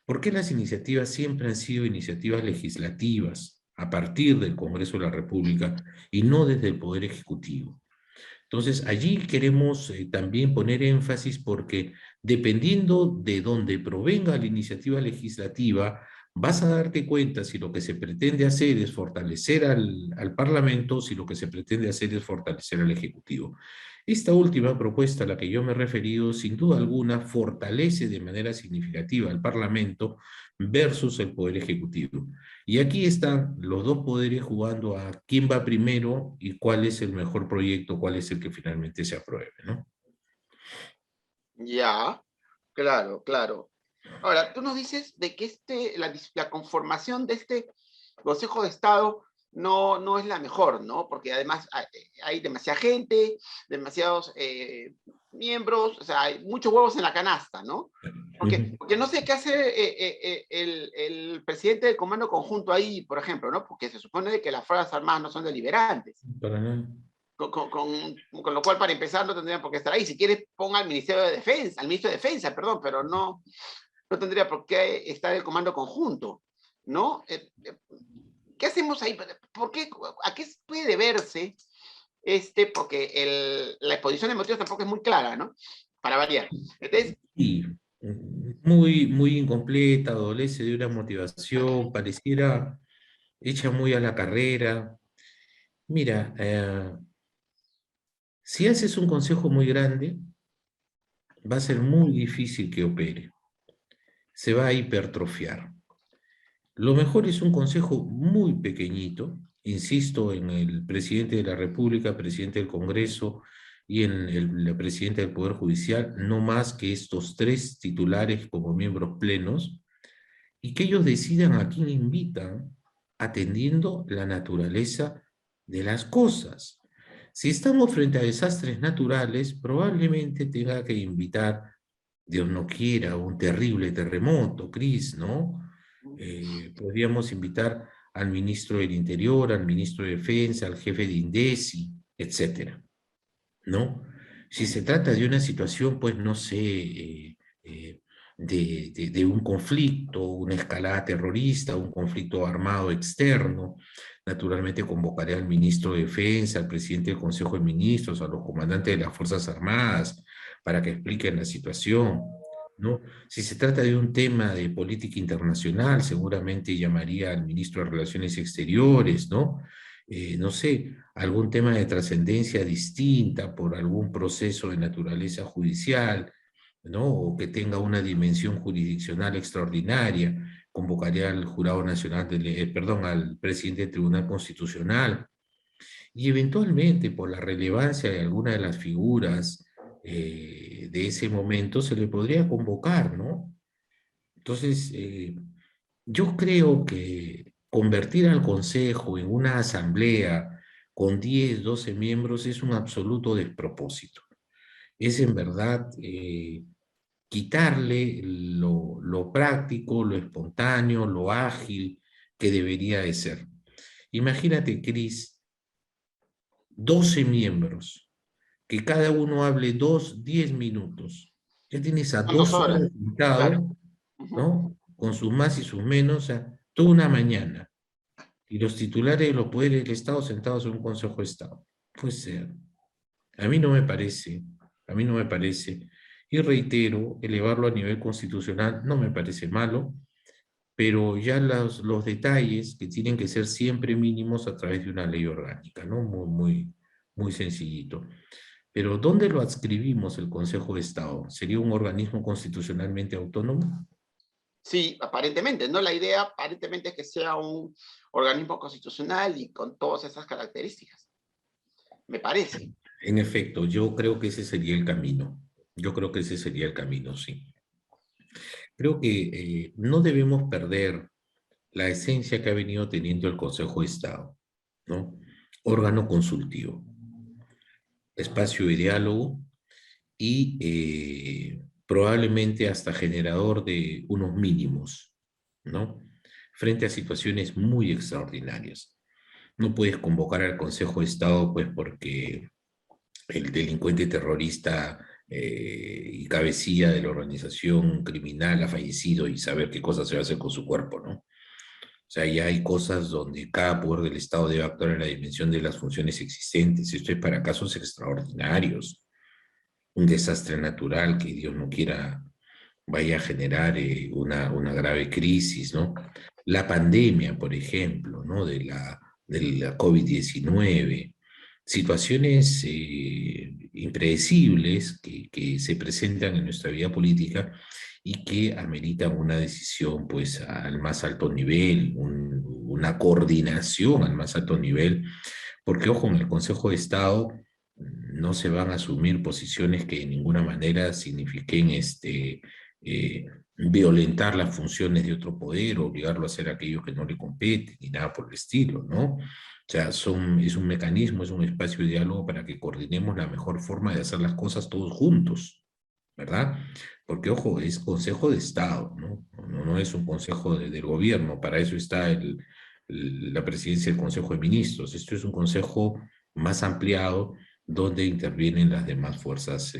¿Por qué las iniciativas siempre han sido iniciativas legislativas a partir del Congreso de la República y no desde el Poder Ejecutivo? Entonces, allí queremos también poner énfasis porque dependiendo de dónde provenga la iniciativa legislativa, vas a darte cuenta si lo que se pretende hacer es fortalecer al Parlamento, si lo que se pretende hacer es fortalecer al Ejecutivo. Esta última propuesta a la que yo me he referido, sin duda alguna, fortalece de manera significativa al Parlamento versus el Poder Ejecutivo. Y aquí están los dos poderes jugando a quién va primero y cuál es el mejor proyecto, cuál es el que finalmente se apruebe, ¿no? Ya, claro, claro. Ahora, tú nos dices de que la conformación de este Consejo de Estado no es la mejor, ¿no? Porque además hay demasiada gente, demasiados miembros, o sea, hay muchos huevos en la canasta, ¿no? Porque no sé qué hace el presidente del Comando Conjunto ahí, por ejemplo, ¿no? Porque se supone que las Fuerzas Armadas no son deliberantes. Para nada. Con lo cual, para empezar, no tendrían por qué estar ahí. Si quieres, ponga al Ministerio de Defensa, al Ministro de Defensa, perdón, pero no tendría por qué estar el Comando Conjunto, ¿no? ¿Qué hacemos ahí? ¿Por qué? ¿A qué puede deberse porque la exposición de motivos tampoco es muy clara, ¿no? Para variar. Entonces, Sí, muy, muy incompleta, adolece de una motivación, pareciera hecha muy a la carrera. Mira, si haces un consejo muy grande, va a ser muy difícil que opere. Se va a hipertrofiar. Lo mejor es un consejo muy pequeñito, insisto, en el presidente de la República, presidente del Congreso y en la presidenta del Poder Judicial, no más que estos tres titulares como miembros plenos, y que ellos decidan a quién invitan, atendiendo la naturaleza de las cosas. Si estamos frente a desastres naturales, probablemente tenga que invitar, Dios no quiera, un terrible terremoto, Cris, ¿no? Podríamos invitar al ministro del Interior, al ministro de Defensa, al jefe de INDECI, etcétera, ¿no? Si se trata de una situación, pues no sé, de un conflicto, una escalada terrorista, un conflicto armado externo, naturalmente convocaré al ministro de Defensa, al presidente del Consejo de Ministros, a los comandantes de las Fuerzas Armadas, para que expliquen la situación, ¿no? Si se trata de un tema de política internacional, seguramente llamaría al ministro de Relaciones Exteriores, ¿no? No sé, algún tema de trascendencia distinta por algún proceso de naturaleza judicial, ¿no? O que tenga una dimensión jurisdiccional extraordinaria, convocaría al Jurado Nacional, perdón, al presidente del Tribunal Constitucional, y eventualmente, por la relevancia de alguna de las figuras de ese momento, se le podría convocar, ¿no? Entonces, yo creo que convertir al Consejo en una asamblea con 10, 12 miembros es un absoluto despropósito. Es en verdad quitarle lo práctico, lo espontáneo, lo ágil que debería de ser. Imagínate, Cris, 12 miembros, que cada uno hable 2, 10 minutos. Ya tienes a Son 2 2 horas, horas claro. sentado, Ujú. ¿no? Con sus más y sus menos, o sea, toda una mañana. Y los titulares de los poderes del Estado sentados en un Consejo de Estado. Puede ser. A mí no me parece, a mí no me parece. Y reitero, elevarlo a nivel constitucional no me parece malo, pero ya los detalles que tienen que ser siempre mínimos a través de una ley orgánica, ¿no? Muy sencillito. Pero ¿dónde lo adscribimos el Consejo de Estado? ¿Sería un organismo constitucionalmente autónomo? Sí, aparentemente, ¿no? La idea aparentemente es que sea un organismo constitucional y con todas esas características, me parece. En efecto, yo creo que ese sería el camino. Yo creo que ese sería el camino, sí. Creo que no debemos perder la esencia que ha venido teniendo el Consejo de Estado, ¿no? Órgano consultivo, espacio de diálogo y probablemente hasta generador de unos mínimos, ¿no? Frente a situaciones muy extraordinarias. No puedes convocar al Consejo de Estado, pues, porque el delincuente terrorista y cabecilla de la organización criminal ha fallecido y saber qué cosa se va a hacer con su cuerpo, ¿no? O sea, ya hay cosas donde cada poder del Estado debe actuar en la dimensión de las funciones existentes. Esto es para casos extraordinarios. Un desastre natural que Dios no quiera vaya a generar una grave crisis, ¿no? La pandemia, por ejemplo, ¿no? De la COVID-19, situaciones impredecibles que se presentan en nuestra vida política y que ameritan una decisión pues al más alto nivel, una coordinación al más alto nivel, porque ojo, en el Consejo de Estado no se van a asumir posiciones que de ninguna manera signifiquen violentar las funciones de otro poder, obligarlo a hacer aquello que no le compete, ni nada por el estilo, ¿no? O sea, es un mecanismo, es un espacio de diálogo para que coordinemos la mejor forma de hacer las cosas todos juntos, ¿verdad? Porque, ojo, es Consejo de Estado, ¿no? No es un Consejo del Gobierno, para eso está la presidencia del Consejo de Ministros. Esto es un consejo más ampliado donde intervienen las demás fuerzas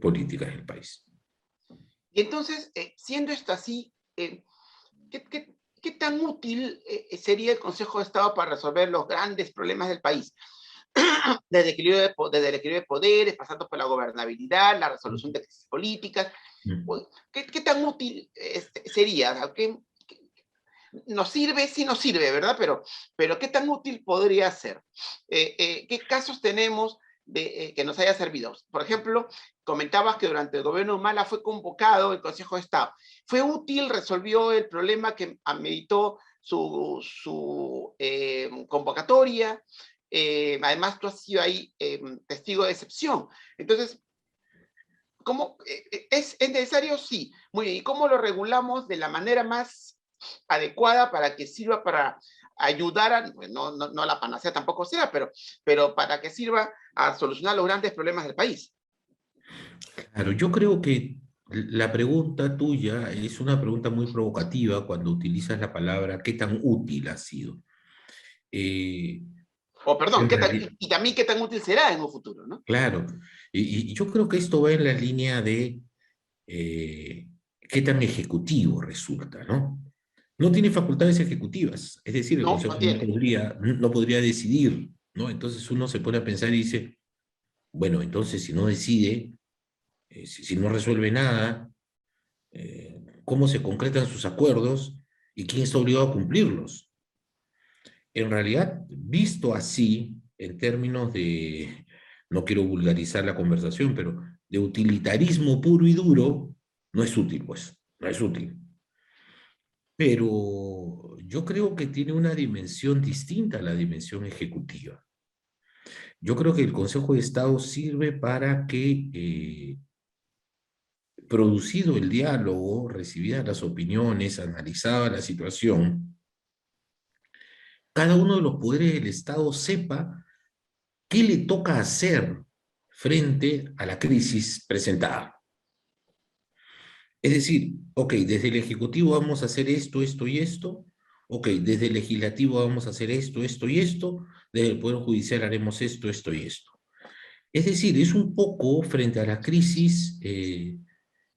políticas del país. Y entonces, siendo esto así, ¿qué tan útil sería el Consejo de Estado para resolver los grandes problemas del país? Desde el equilibrio de poderes, pasando por la gobernabilidad, la resolución de crisis políticas. ¿Qué tan útil sería? Nos sirve, sí nos sirve, ¿verdad? Pero ¿qué tan útil podría ser? ¿Qué casos tenemos que nos haya servido? Por ejemplo, comentabas que durante el gobierno Humala fue convocado el Consejo de Estado. ¿Fue útil? ¿Resolvió el problema que ameritó su convocatoria? Además, tú has sido ahí testigo de excepción. Entonces, ¿cómo, ¿es necesario? Sí. Muy bien. ¿Y cómo lo regulamos de la manera más adecuada para que sirva para ayudar a, no la panacea tampoco sea, pero para que sirva a solucionar los grandes problemas del país? Claro, yo creo que la pregunta tuya es una pregunta muy provocativa cuando utilizas la palabra ¿qué tan útil ha sido? Eh, O perdón, en realidad, y también qué tan útil será en un futuro, ¿no? claro, y yo creo que esto va en la línea de eh, qué tan ejecutivo resulta, ¿no? No tiene facultades ejecutivas, es decir, el No, Consejo no tiene. no podría decidir, ¿no? Entonces uno se pone a pensar y dice, bueno, entonces si no decide, si no resuelve nada, cómo se concretan sus acuerdos y quién está obligado a cumplirlos. En realidad, visto así, en términos de, no quiero vulgarizar la conversación, pero de utilitarismo puro y duro, no es útil, pues, no es útil. Pero yo creo que tiene una dimensión distinta a la dimensión ejecutiva. Yo creo que el Consejo de Estado sirve para que producido el diálogo, recibidas las opiniones, analizada la situación, cada uno de los poderes del Estado sepa qué le toca hacer frente a la crisis presentada. Es decir, ok, desde el Ejecutivo vamos a hacer esto, esto y esto. Ok, desde el Legislativo vamos a hacer esto, esto y esto. Desde el Poder Judicial haremos esto, esto y esto. Es decir, es un poco frente a la crisis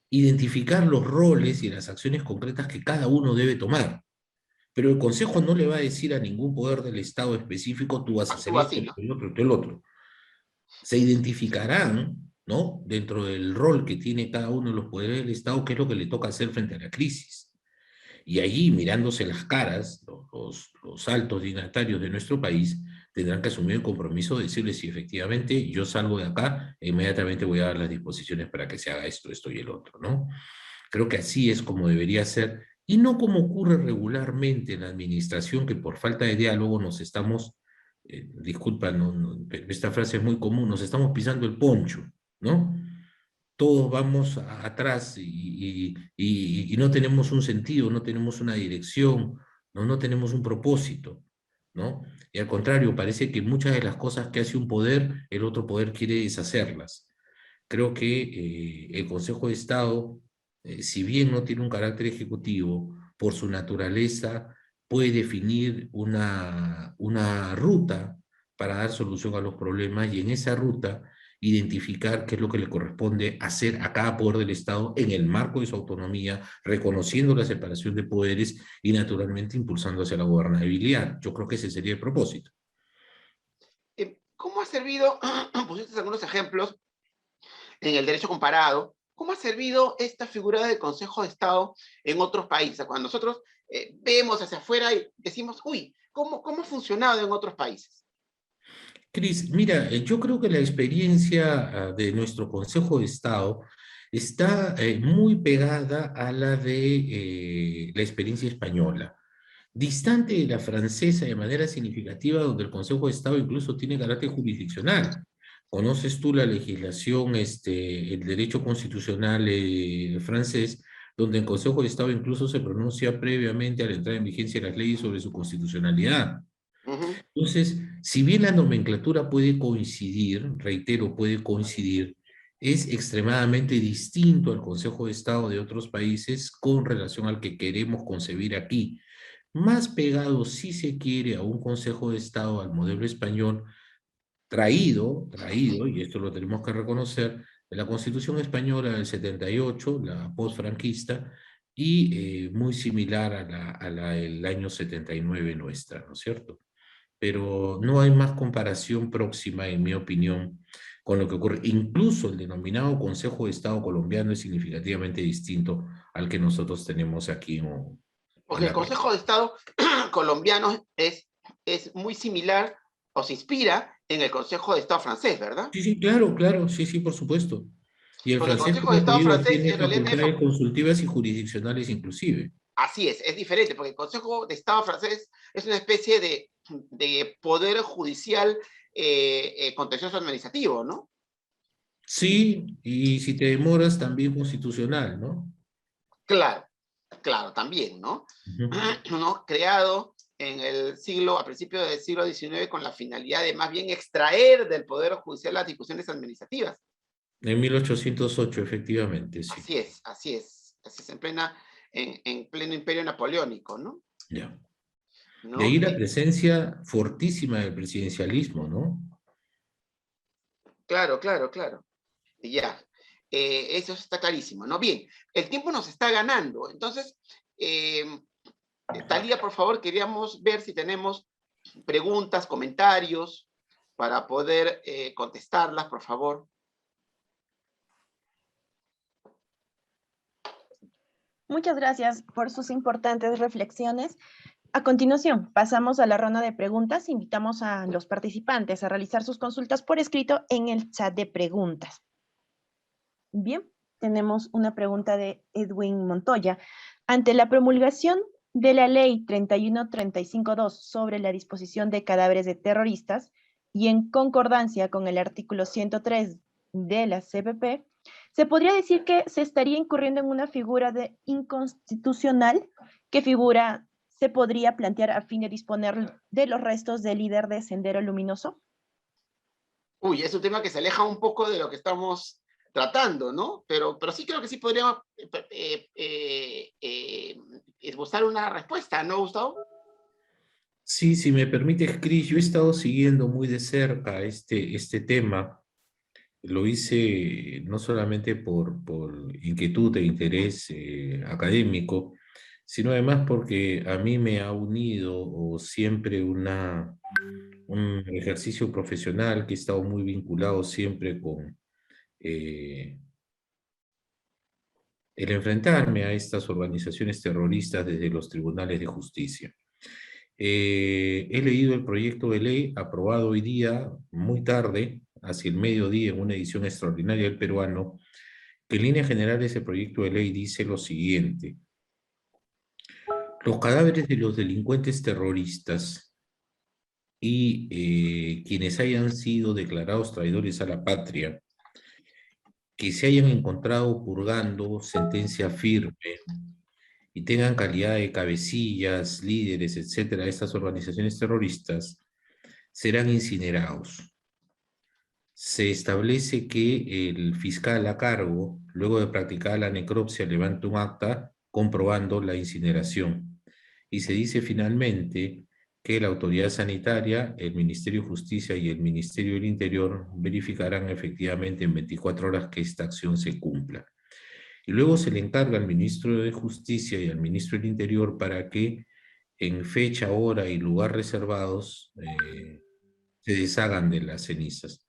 identificar los roles y las acciones concretas que cada uno debe tomar. Pero el Consejo no le va a decir a ningún poder del Estado específico, tú vas a hacer Actúa esto, así, ¿no? esto y otro, esto y el otro. Se identificarán, ¿no?, dentro del rol que tiene cada uno de los poderes del Estado, qué es lo que le toca hacer frente a la crisis. Y allí, mirándose las caras, los altos dignatarios de nuestro país tendrán que asumir el compromiso de decirle si efectivamente yo salgo de acá, inmediatamente voy a dar las disposiciones para que se haga esto, esto y el otro, ¿no? Creo que así es como debería ser, y no como ocurre regularmente en la administración, que por falta de diálogo nos estamos, disculpa, esta frase es muy común, nos estamos pisando el poncho, ¿no? Todos vamos atrás y no tenemos un sentido, no tenemos una dirección, no tenemos un propósito, ¿no? Y al contrario, parece que muchas de las cosas que hace un poder, el otro poder quiere deshacerlas. Creo que el Consejo de Estado, si bien no tiene un carácter ejecutivo, por su naturaleza puede definir una ruta para dar solución a los problemas y en esa ruta identificar qué es lo que le corresponde hacer a cada poder del Estado en el marco de su autonomía, reconociendo la separación de poderes y naturalmente impulsando hacia la gobernabilidad. Yo creo que ese sería el propósito. ¿Cómo ha servido, pusiste algunos ejemplos en el derecho comparado, cómo ha servido esta figura del Consejo de Estado en otros países? Cuando nosotros vemos hacia afuera y decimos, uy, ¿cómo ha funcionado en otros países? Cris, mira, yo creo que la experiencia de nuestro Consejo de Estado está muy pegada a la de la experiencia española, distante de la francesa de manera significativa, donde el Consejo de Estado incluso tiene carácter jurisdiccional. ¿Conoces tú la legislación, el derecho constitucional francés, donde el Consejo de Estado incluso se pronuncia previamente a la entrada en vigencia de las leyes sobre su constitucionalidad? Entonces, si bien la nomenclatura puede coincidir, reitero, puede coincidir, es extremadamente distinto al Consejo de Estado de otros países con relación al que queremos concebir aquí. Más pegado, si se quiere, a un Consejo de Estado, al modelo español, traído, y esto lo tenemos que reconocer, de la Constitución Española del 78, la postfranquista, y muy similar a la del año 79 nuestra, ¿no es cierto? Pero no hay más comparación próxima, en mi opinión, con lo que ocurre. Incluso el denominado Consejo de Estado colombiano es significativamente distinto al que nosotros tenemos aquí en Porque el la región. Consejo de Estado colombiano es muy similar o se inspira en el Consejo de Estado francés, ¿verdad? Sí, sí, claro, claro, sí, sí, por supuesto. Y el Porque el francés, Consejo de como te Estado digo, francés tiene en realidad facultades consultivas y jurisdiccionales inclusive. así es diferente, porque el Consejo de Estado francés es una especie de poder judicial contencioso administrativo, ¿no? Sí, y si te demoras, también constitucional, ¿no? Claro, claro, también, ¿no? Ujú. ¿No? Creado en el siglo, a principios del siglo XIX, con la finalidad de más bien extraer del Poder Judicial las discusiones administrativas. En 1808, efectivamente, sí. Así es, en pleno imperio napoleónico, ¿no? Ya. De ¿No? ahí la presencia fortísima del presidencialismo, ¿no? Claro, claro, claro. Ya. Eso está clarísimo, ¿no? Bien, el tiempo nos está ganando. Entonces, Talía, por favor, queríamos ver si tenemos preguntas, comentarios, para poder contestarlas, por favor. Muchas gracias por sus importantes reflexiones. A continuación, pasamos a la ronda de preguntas. Invitamos a los participantes a realizar sus consultas por escrito en el chat de preguntas. Bien, tenemos una pregunta de Edwin Montoya. Ante la promulgación de la Ley 31352 sobre la disposición de cadáveres de terroristas y en concordancia con el artículo 103 de la CPP, Se podría decir que se estaría incurriendo en una figura de inconstitucional. ¿Qué figura se podría plantear a fin de disponer de los restos del líder de Sendero Luminoso? Uy, es un tema que se aleja un poco de lo que estamos tratando, ¿no? Pero sí creo que sí podríamos esbozar una respuesta, ¿no, Gustavo? Sí, si me permites, Cris, yo he estado siguiendo muy de cerca este tema. Lo hice no solamente por inquietud e interés académico, sino además porque a mí me ha unido o siempre un ejercicio profesional que he estado muy vinculado siempre con el enfrentarme a estas organizaciones terroristas desde los tribunales de justicia. He leído el proyecto de ley aprobado hoy día, muy tarde, hacia el mediodía, en una edición extraordinaria del Peruano, que en líneas generales el proyecto de ley dice lo siguiente: los cadáveres de los delincuentes terroristas y quienes hayan sido declarados traidores a la patria, que se hayan encontrado purgando sentencia firme y tengan calidad de cabecillas, líderes, etcétera, de estas organizaciones terroristas, serán incinerados. Se establece que el fiscal a cargo, luego de practicar la necropsia, levanta un acta comprobando la incineración. Y se dice finalmente que la autoridad sanitaria, el Ministerio de Justicia y el Ministerio del Interior verificarán efectivamente en 24 horas que esta acción se cumpla. Y luego se le encarga al Ministro de Justicia y al Ministro del Interior para que en fecha, hora y lugar reservados se deshagan de las cenizas.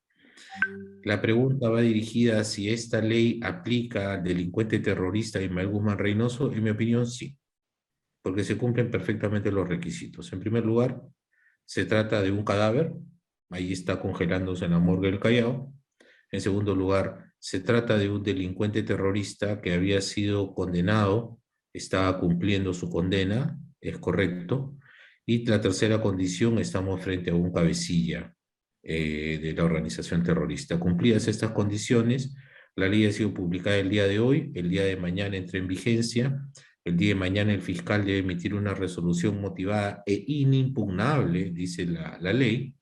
La pregunta va dirigida a si esta ley aplica al delincuente terrorista Ismael Guzmán Reynoso. En mi opinión, sí, porque se cumplen perfectamente los requisitos. En primer lugar, se trata de un cadáver, ahí está congelándose en la morgue del Callao. En segundo lugar, se trata de un delincuente terrorista que había sido condenado, estaba cumpliendo su condena, es correcto. Y la tercera condición, estamos frente a un cabecilla de la organización terrorista. Cumplidas estas condiciones, la ley ha sido publicada el día de hoy, el día de mañana entra en vigencia, el día de mañana el fiscal debe emitir una resolución motivada e inimpugnable, dice la ley,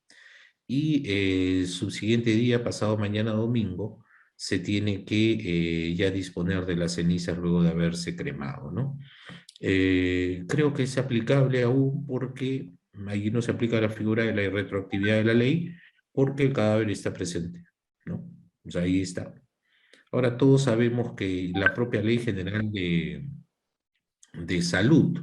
y el subsiguiente día, pasado mañana domingo, se tiene que ya disponer de las cenizas luego de haberse cremado, ¿no? Creo que es aplicable aún porque ahí no se aplica la figura de la retroactividad de la ley porque el cadáver está presente, ¿no? O sea, ahí está. Ahora todos sabemos que la propia Ley General de Salud,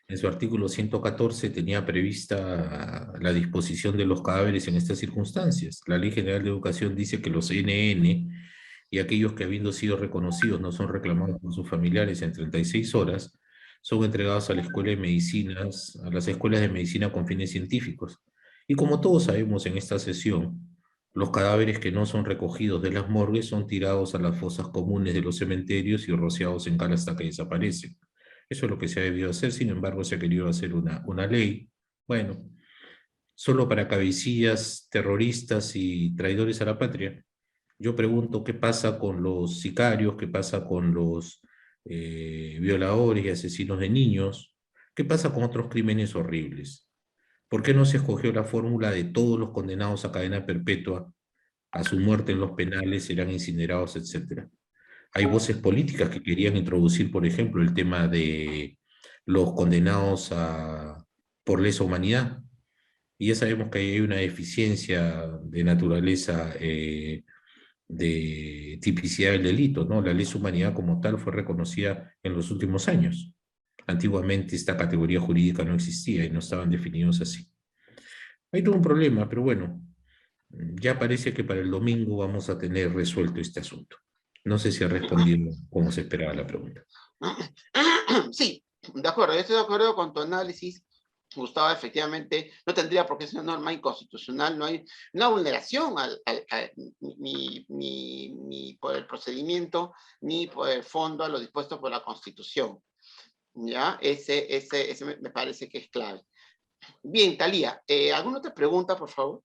en su artículo 114, tenía prevista la disposición de los cadáveres en estas circunstancias. La Ley General de Educación dice que los NN y aquellos que habiendo sido reconocidos no son reclamados por sus familiares en 36 horas, son entregados a la escuela de medicinas, a las escuelas de medicina con fines científicos. Y como todos sabemos en esta sesión, los cadáveres que no son recogidos de las morgues son tirados a las fosas comunes de los cementerios y rociados en cal hasta que desaparecen. Eso es lo que se ha debido hacer, sin embargo se ha querido hacer una ley, bueno, solo para cabecillas terroristas y traidores a la patria. Yo pregunto qué pasa con los sicarios, qué pasa con los violadores y asesinos de niños, qué pasa con otros crímenes horribles. ¿Por qué no se escogió la fórmula de todos los condenados a cadena perpetua, a su muerte en los penales, serán incinerados, etcétera? Hay voces políticas que querían introducir, por ejemplo, el tema de los condenados por lesa humanidad. Y ya sabemos que hay una deficiencia de naturaleza de tipicidad del delito, ¿no? La lesa humanidad como tal fue reconocida en los últimos años. Antiguamente esta categoría jurídica no existía y no estaban definidos así. Hay todo un problema, pero bueno, ya parece que para el domingo vamos a tener resuelto este asunto. No sé si ha respondido como se esperaba la pregunta. Sí, de acuerdo, yo estoy de acuerdo con tu análisis, Gustavo. Efectivamente, no tendría por qué ser una norma inconstitucional, no hay una vulneración ni por el procedimiento, ni por el fondo a lo dispuesto por la Constitución. ¿Ya? Ese me parece que es clave. Bien, Thalía, ¿alguna otra pregunta, por favor?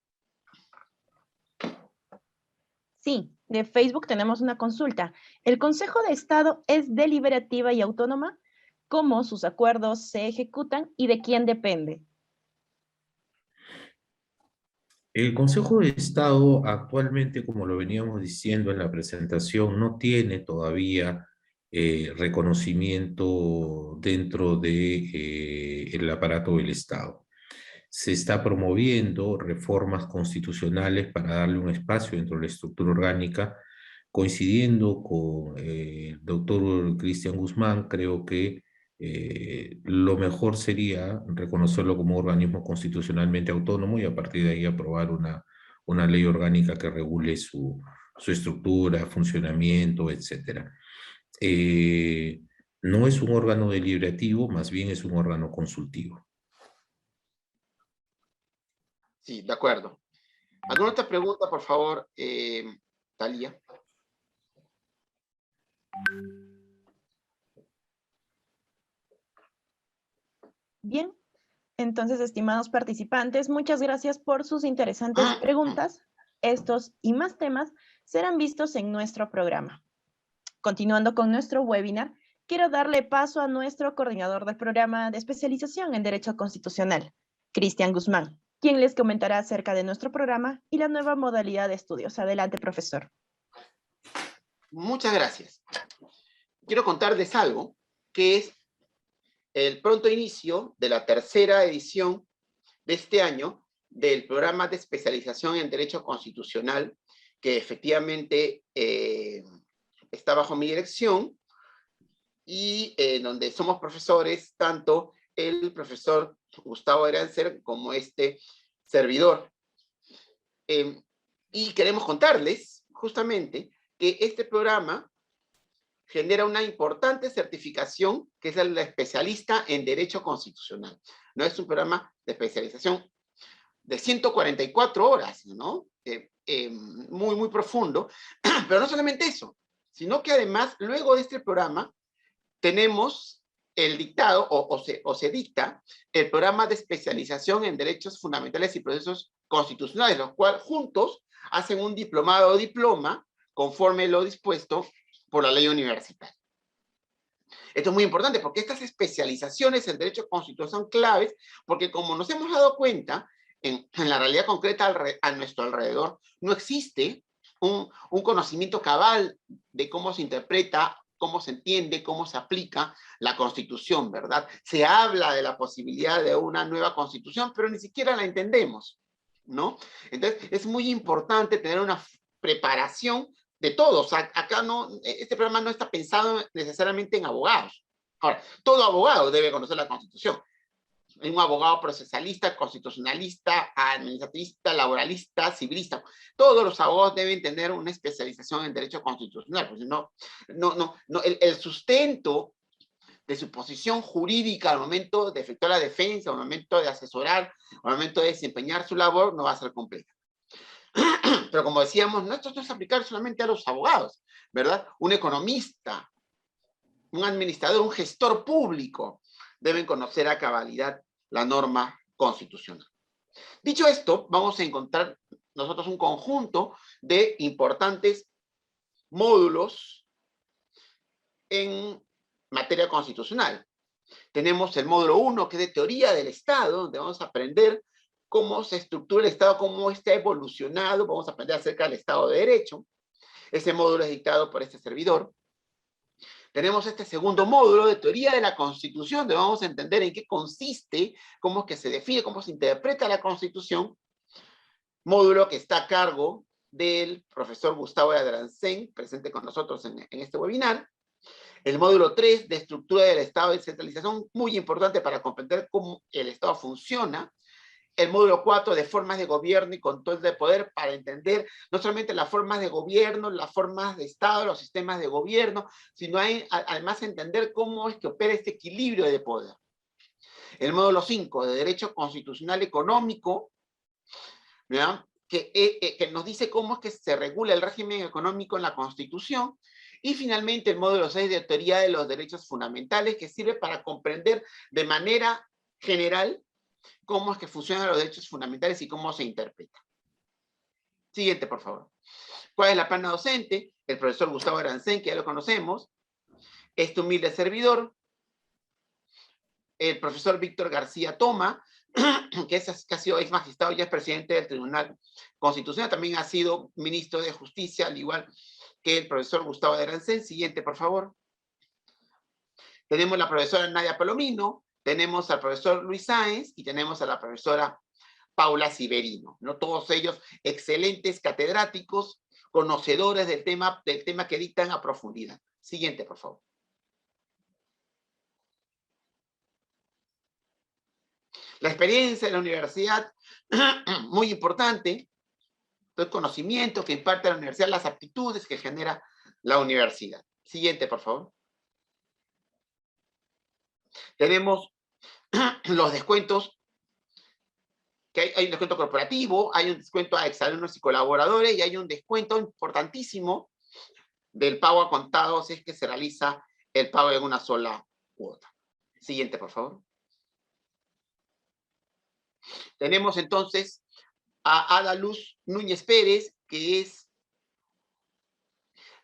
Sí, De Facebook tenemos una consulta. ¿El Consejo de Estado es deliberativa y autónoma? ¿Cómo sus acuerdos se ejecutan y de quién depende? El Consejo de Estado actualmente, como lo veníamos diciendo en la presentación, no tiene todavía reconocimiento dentro de, el aparato del Estado. Se está promoviendo reformas constitucionales para darle un espacio dentro de la estructura orgánica. Coincidiendo con el doctor Cristian Guzmán, creo que lo mejor sería reconocerlo como organismo constitucionalmente autónomo y a partir de ahí aprobar una ley orgánica que regule su estructura, funcionamiento, etc. No es un órgano deliberativo, más bien es un órgano consultivo. Sí, de acuerdo. ¿Alguna otra pregunta, por favor, Talía? Bien, entonces, estimados participantes, muchas gracias por sus interesantes preguntas. Estos y más temas serán vistos en nuestro programa. Continuando con nuestro webinar, quiero darle paso a nuestro coordinador del programa de especialización en Derecho Constitucional, Cristian Guzmán, quien les comentará acerca de nuestro programa y la nueva modalidad de estudios. Adelante, profesor. Muchas gracias. Quiero contarles algo, que es el pronto inicio de la tercera edición de este año del programa de especialización en Derecho Constitucional, que efectivamente está bajo mi dirección y donde somos profesores, tanto el profesor Gustavo Arancer como este servidor. Y queremos contarles justamente que este programa genera una importante certificación, que es la especialista en Derecho Constitucional. No es un programa de especialización de 144 horas, ¿no? Muy, muy profundo. Pero no solamente eso, sino que además, luego de este programa, tenemos el dictado, o se dicta, el programa de especialización en Derechos Fundamentales y Procesos Constitucionales, los cuales juntos hacen un diplomado o diploma conforme lo dispuesto por la ley universitaria. Esto es muy importante porque estas especializaciones en derecho constitucional son claves porque como nos hemos dado cuenta, en la realidad concreta a nuestro alrededor, no existe un conocimiento cabal de cómo se interpreta, cómo se entiende, cómo se aplica la Constitución, ¿verdad? Se habla de la posibilidad de una nueva Constitución, pero ni siquiera la entendemos, ¿no? Entonces, es muy importante tener una preparación de todos. Acá no, este programa no está pensado necesariamente en abogados. Ahora, todo abogado debe conocer la Constitución. Un abogado procesalista, constitucionalista, administrativista, laboralista, civilista. Todos los abogados deben tener una especialización en derecho constitucional, porque el sustento de su posición jurídica al momento de efectuar la defensa, al momento de asesorar, al momento de desempeñar su labor, no va a ser completa. Pero como decíamos, esto no es aplicar solamente a los abogados, ¿verdad? Un economista, un administrador, un gestor público deben conocer a cabalidad la norma constitucional. Dicho esto, vamos a encontrar nosotros un conjunto de importantes módulos en materia constitucional. Tenemos el módulo 1, que es de teoría del Estado, donde vamos a aprender cómo se estructura el Estado, cómo está evolucionado, vamos a aprender acerca del Estado de Derecho. Ese módulo es dictado por este servidor. Tenemos este segundo módulo de teoría de la Constitución, donde vamos a entender en qué consiste, cómo es que se define, cómo se interpreta la Constitución. Módulo que está a cargo del profesor Gustavo Adrancén, presente con nosotros en este webinar. El módulo 3 de estructura del Estado y descentralización, muy importante para comprender cómo el Estado funciona. El módulo 4 de formas de gobierno y control de poder para entender no solamente las formas de gobierno, las formas de Estado, los sistemas de gobierno, sino además entender cómo es que opera este equilibrio de poder. El módulo 5 de derecho constitucional económico, ¿verdad? Que nos dice cómo es que se regula el régimen económico en la Constitución. Y finalmente el módulo 6 de teoría de los derechos fundamentales, que sirve para comprender de manera general cómo es que funcionan los derechos fundamentales y cómo se interpreta. Siguiente, por favor. ¿Cuál es la plana docente? El profesor Gustavo Arancén, que ya lo conocemos. Este humilde servidor, el profesor Víctor García Toma, que ha sido ex magistrado y es presidente del Tribunal Constitucional, también ha sido ministro de Justicia, al igual que el profesor Gustavo Arancén. Siguiente, por favor. Tenemos la profesora Nadia Palomino, tenemos al profesor Luis Sáenz y tenemos a la profesora Paula Siverino, ¿no? Todos ellos excelentes catedráticos, conocedores del tema que dictan a profundidad. Siguiente, por favor. La experiencia de la universidad, muy importante, el conocimiento que imparte la universidad, las aptitudes que genera la universidad. Siguiente, por favor. Tenemos los descuentos, que hay un descuento corporativo, hay un descuento a exalumnos y colaboradores, y hay un descuento importantísimo del pago a contado si es que se realiza el pago en una sola cuota. Siguiente, por favor. Tenemos entonces a Ada Luz Núñez Pérez, que es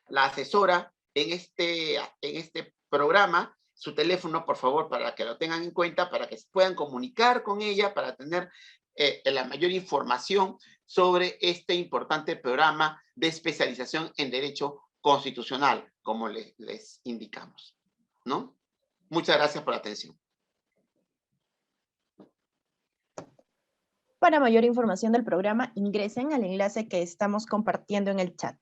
la asesora en este programa. Su teléfono, por favor, para que lo tengan en cuenta, para que se puedan comunicar con ella, para tener la mayor información sobre este importante programa de especialización en Derecho Constitucional, como les indicamos, ¿no? Muchas gracias por la atención. Para mayor información del programa, ingresen al enlace que estamos compartiendo en el chat.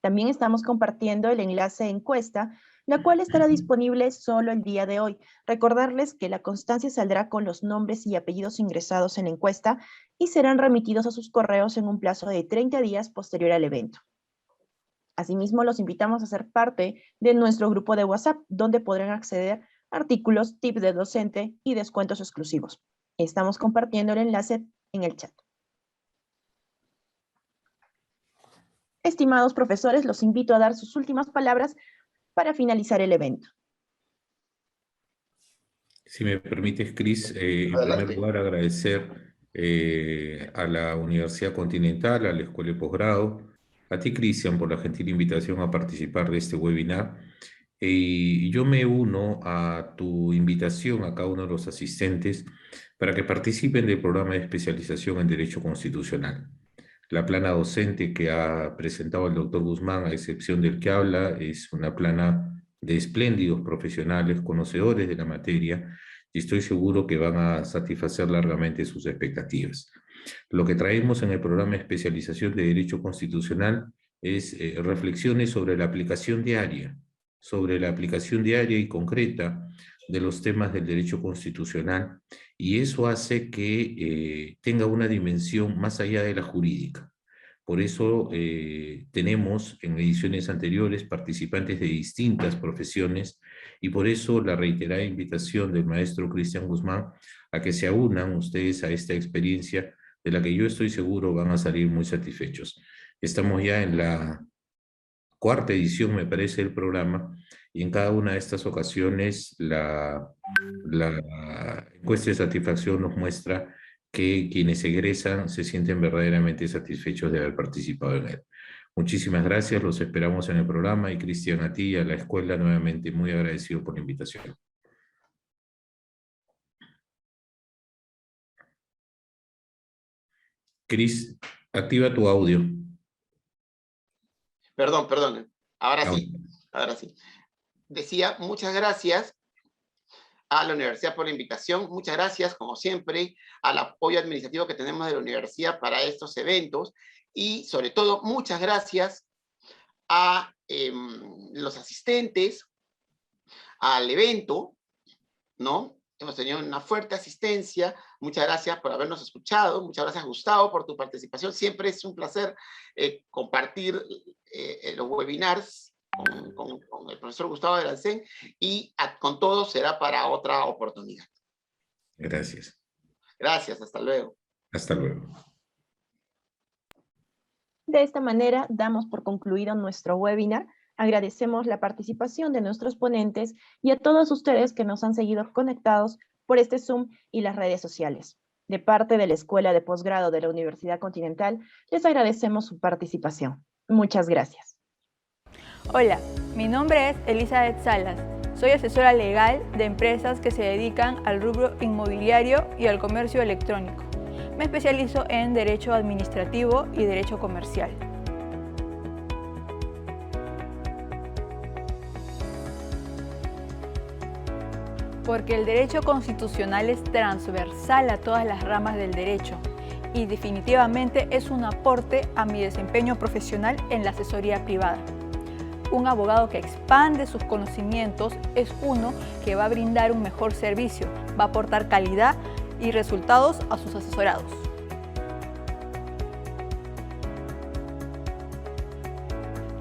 También estamos compartiendo el enlace de encuesta, la cual estará disponible solo el día de hoy. Recordarles que la constancia saldrá con los nombres y apellidos ingresados en la encuesta y serán remitidos a sus correos en un plazo de 30 días posterior al evento. Asimismo, los invitamos a ser parte de nuestro grupo de WhatsApp, donde podrán acceder a artículos, tips de docente y descuentos exclusivos. Estamos compartiendo el enlace en el chat. Estimados profesores, los invito a dar sus últimas palabras para finalizar el evento. Si me permites, Cris, en primer lugar agradecer a la Universidad Continental, a la Escuela de Posgrado, a ti, Cristian, por la gentil invitación a participar de este webinar. Y yo me uno a tu invitación a cada uno de los asistentes para que participen del programa de especialización en Derecho Constitucional. La plana docente que ha presentado el doctor Guzmán, a excepción del que habla, es una plana de espléndidos profesionales, conocedores de la materia, y estoy seguro que van a satisfacer largamente sus expectativas. Lo que traemos en el programa de especialización de Derecho Constitucional es reflexiones sobre la aplicación diaria y concreta de los temas del derecho constitucional, y eso hace que tenga una dimensión más allá de la jurídica. Por eso tenemos en ediciones anteriores participantes de distintas profesiones, y por eso la reiterada invitación del maestro Cristian Guzmán a que se unan ustedes a esta experiencia de la que yo estoy seguro van a salir muy satisfechos. Estamos ya en la cuarta edición, me parece, del programa, y en cada una de estas ocasiones la encuesta de satisfacción nos muestra que quienes egresan se sienten verdaderamente satisfechos de haber participado en él. Muchísimas gracias, los esperamos en el programa, y Cristian, a ti y a la escuela nuevamente muy agradecido por la invitación. Cris, activa tu audio. Perdón. Ahora sí. Decía, muchas gracias a la universidad por la invitación. Muchas gracias, como siempre, al apoyo administrativo que tenemos de la universidad para estos eventos. Y, sobre todo, muchas gracias a los asistentes al evento, ¿no? Hemos tenido una fuerte asistencia. Muchas gracias por habernos escuchado. Muchas gracias, Gustavo, por tu participación. Siempre es un placer compartir los webinars con el profesor Gustavo Arancén, y con todos será para otra oportunidad. Gracias. Gracias, hasta luego. Hasta luego. De esta manera, damos por concluido nuestro webinar. Agradecemos la participación de nuestros ponentes y a todos ustedes que nos han seguido conectados por este Zoom y las redes sociales. De parte de la Escuela de Posgrado de la Universidad Continental, les agradecemos su participación. Muchas gracias. Hola, mi nombre es Elizabeth Salas. Soy asesora legal de empresas que se dedican al rubro inmobiliario y al comercio electrónico. Me especializo en Derecho Administrativo y Derecho Comercial. Porque el derecho constitucional es transversal a todas las ramas del derecho y definitivamente es un aporte a mi desempeño profesional en la asesoría privada. Un abogado que expande sus conocimientos es uno que va a brindar un mejor servicio, va a aportar calidad y resultados a sus asesorados.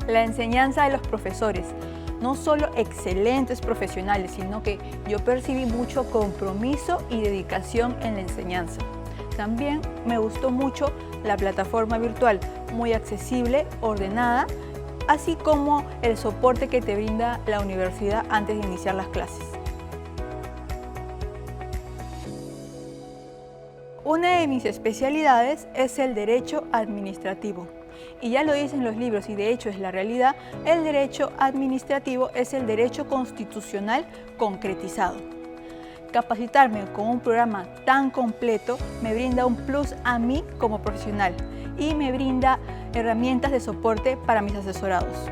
La enseñanza de los profesores, no solo excelentes profesionales, sino que yo percibí mucho compromiso y dedicación en la enseñanza. También me gustó mucho la plataforma virtual, muy accesible, ordenada, así como el soporte que te brinda la universidad antes de iniciar las clases. Una de mis especialidades es el derecho administrativo. Y ya lo dicen los libros y de hecho es la realidad, el derecho administrativo es el derecho constitucional concretizado. Capacitarme con un programa tan completo me brinda un plus a mí como profesional y me brinda herramientas de soporte para mis asesorados.